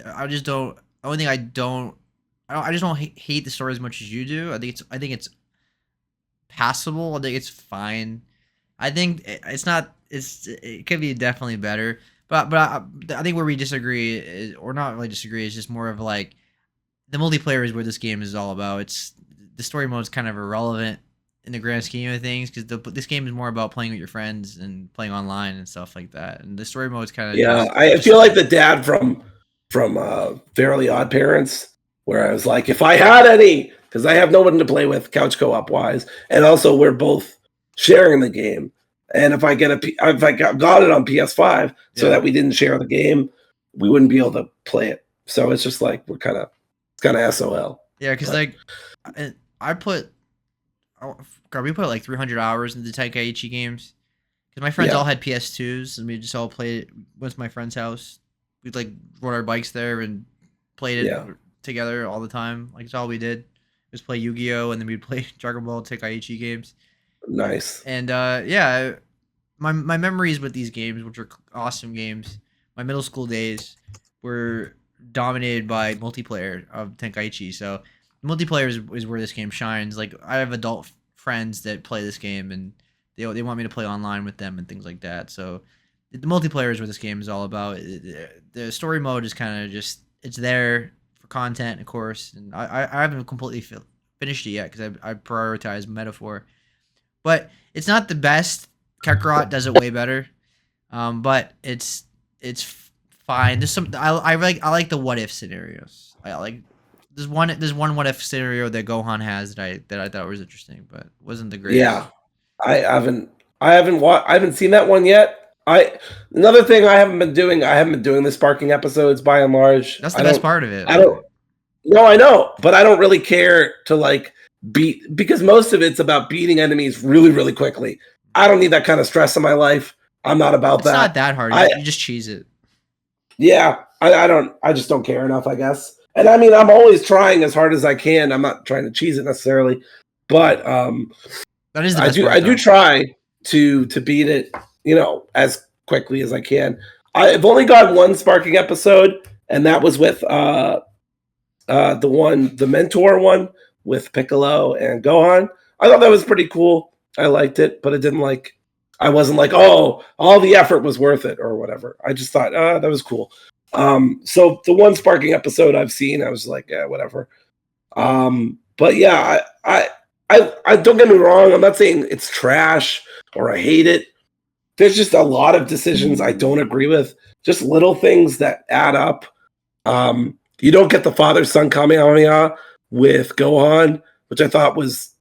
I just don't. The only thing I just don't hate the story as much as you do. I think it's passable. I think it's fine. I think it's not. It could be definitely better. But I think where we disagree is, or not really disagree, is just more of like the multiplayer is where this game is all about. It's the story mode is kind of irrelevant in the grand scheme of things, because this game is more about playing with your friends and playing online and stuff like that. And the story mode is kind of I feel like the dad from Fairly Odd Parents, where I was like, if I had any, because I have no one to play with couch co-op wise, and also we're both sharing the game. And if I got it on PS5 so that we didn't share the game, we wouldn't be able to play it. So it's just like it's kind of SOL. Yeah, because like I put, God, we put like 300 hours into Tenkaichi games. Because my friends all had PS2s, and we just all played it. Went to my friend's house. We'd like rode our bikes there and played it together all the time. Like, it's all we did. Just play Yu-Gi-Oh! And then we'd play Dragon Ball Tenkaichi games. Nice. And yeah, my memories with these games, which are awesome games, my middle school days were dominated by multiplayer of Tenkaichi. So multiplayer is where this game shines. Like, I have adult friends that play this game, and they want me to play online with them and things like that. So the multiplayer is what this game is all about. The story mode is kind of just, it's there for content, of course. And I haven't completely finished it yet because I prioritize metaphor. But it's not the best. Kakarot does it way better. But it's fine. There's some I like the what if scenarios. There's one what if scenario that Gohan has that I thought was interesting, but wasn't the greatest. Yeah. I haven't seen that one yet. Another thing I haven't been doing the sparking episodes by and large. That's the best part of it. No, I know, but I don't really care to like beat, because most of it's about beating enemies really, really quickly. I don't need that kind of stress in my life. I'm not about that. It's not that hard. You just cheese it. Yeah, I just don't care enough, I guess. And I mean, I'm always trying as hard as I can. I'm not trying to cheese it necessarily, but that is the best part, I do try to beat it, as quickly as I can. I've only got one sparking episode, and that was with the mentor one with Piccolo and Gohan. I thought that was pretty cool. I liked it, but I wasn't like, oh, all the effort was worth it or whatever. I just thought, that was cool. So the one sparking episode I've seen, I was like, yeah, whatever. But yeah, I don't get me wrong. I'm not saying it's trash or I hate it. There's just a lot of decisions I don't agree with. Just little things that add up. You don't get the father-son Kamehameha with Gohan, which I thought was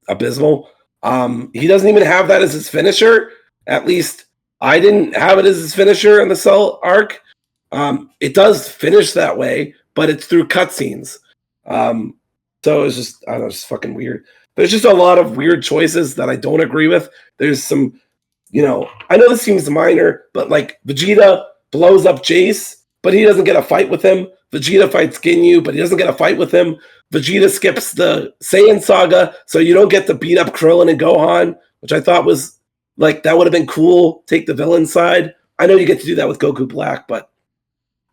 abysmal. He doesn't even have that as his finisher. At least I didn't have it as his finisher in the Cell arc. It does finish that way, but it's through cutscenes. So it's just, I don't know, it's fucking weird. There's just a lot of weird choices that I don't agree with. There's some, I know this seems minor, but like Vegeta blows up Jace, but he doesn't get a fight with him. Vegeta fights Ginyu, but he doesn't get a fight with him. Vegeta skips the Saiyan saga, so you don't get to beat up Krillin and Gohan, which I thought was like, that would have been cool. Take the villain side. I know you get to do that with Goku Black, but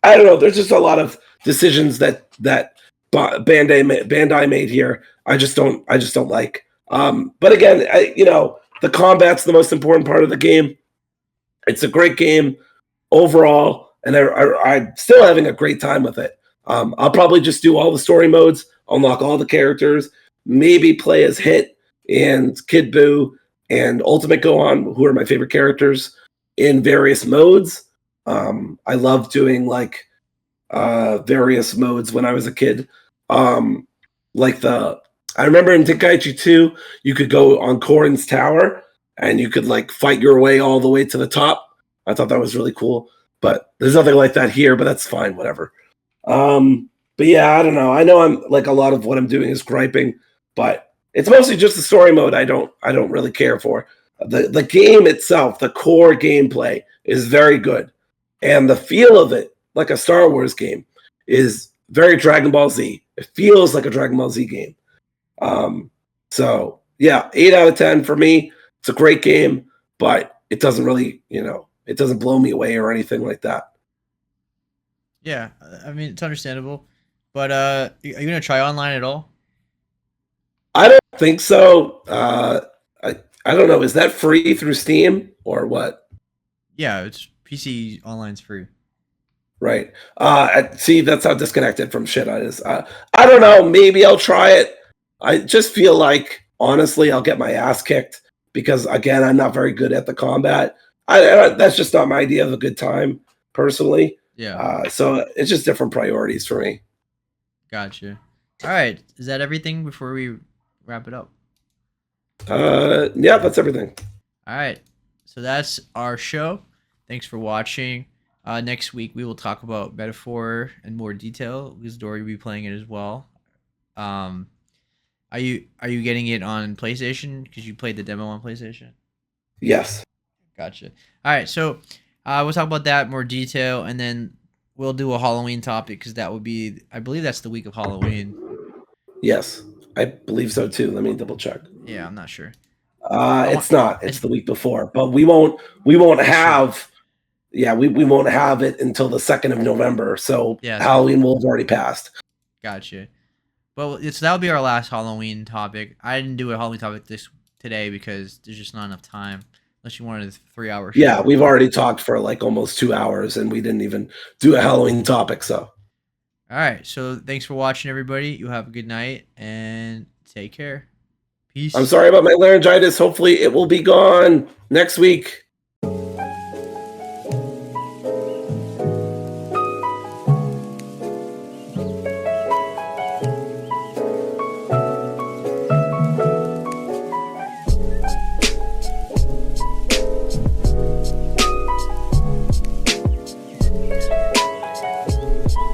I don't know. There's just a lot of decisions that Bandai made here. I just don't like. But again, the combat's the most important part of the game. It's a great game overall, and I'm still having a great time with it. I'll probably just do all the story modes, unlock all the characters, maybe play as Hit and Kid Buu and Ultimate Gohan, who are my favorite characters, in various modes. I loved doing like various modes when I was a kid. I remember in Tenkaichi 2, you could go on Korin's tower and you could like fight your way all the way to the top. I thought that was really cool, but there's nothing like that here, but that's fine, whatever. But yeah, I don't know. I know I'm like, a lot of what I'm doing is griping, but it's mostly just the story mode I don't really care for. The game itself, the core gameplay is very good. And the feel of it, like a Star Wars game, is very Dragon Ball Z. It feels like a Dragon Ball Z game. So yeah, 8 out of 10 for me. It's a great game, but it doesn't really, it doesn't blow me away or anything like that. Yeah, I mean, it's understandable. But are you gonna try online at all? I don't think so. I don't know. Is that free through Steam or what? Yeah, it's PC online's free. Right. See, that's how disconnected from shit I is. I don't know. Maybe I'll try it. I just feel like, honestly, I'll get my ass kicked because, again, I'm not very good at the combat. That's just not my idea of a good time, personally. Yeah. So it's just different priorities for me. Gotcha. All right. Is that everything before we wrap it up? Yeah, that's everything. All right. So that's our show. Thanks for watching. Next week we will talk about Metaphor in more detail because Dory will be playing it as well. Um, are you getting it on PlayStation because you played the demo on PlayStation? Yes. Gotcha. All right, so we'll talk about that in more detail, and then we'll do a Halloween topic because that would be, I believe, that's the week of Halloween. Yes. I believe so too. Let me double check. Yeah, I'm not sure. I want. It's not. I, It's the week before, but we won't that's true. have. Yeah, we won't have it until the 2nd of November. So Yeah, so Halloween will have already passed. gotcha. Well, it's that'll be our last Halloween topic. I didn't do a Halloween topic today because there's just not enough time. Unless you wanted a 3 hour Yeah, show. we've already talked for like almost 2 hours and we didn't even do a Halloween topic. So All right. So thanks for watching, everybody. You have a good night and take care. I'm Peace. sorry about my laryngitis. Hopefully it will be gone next week.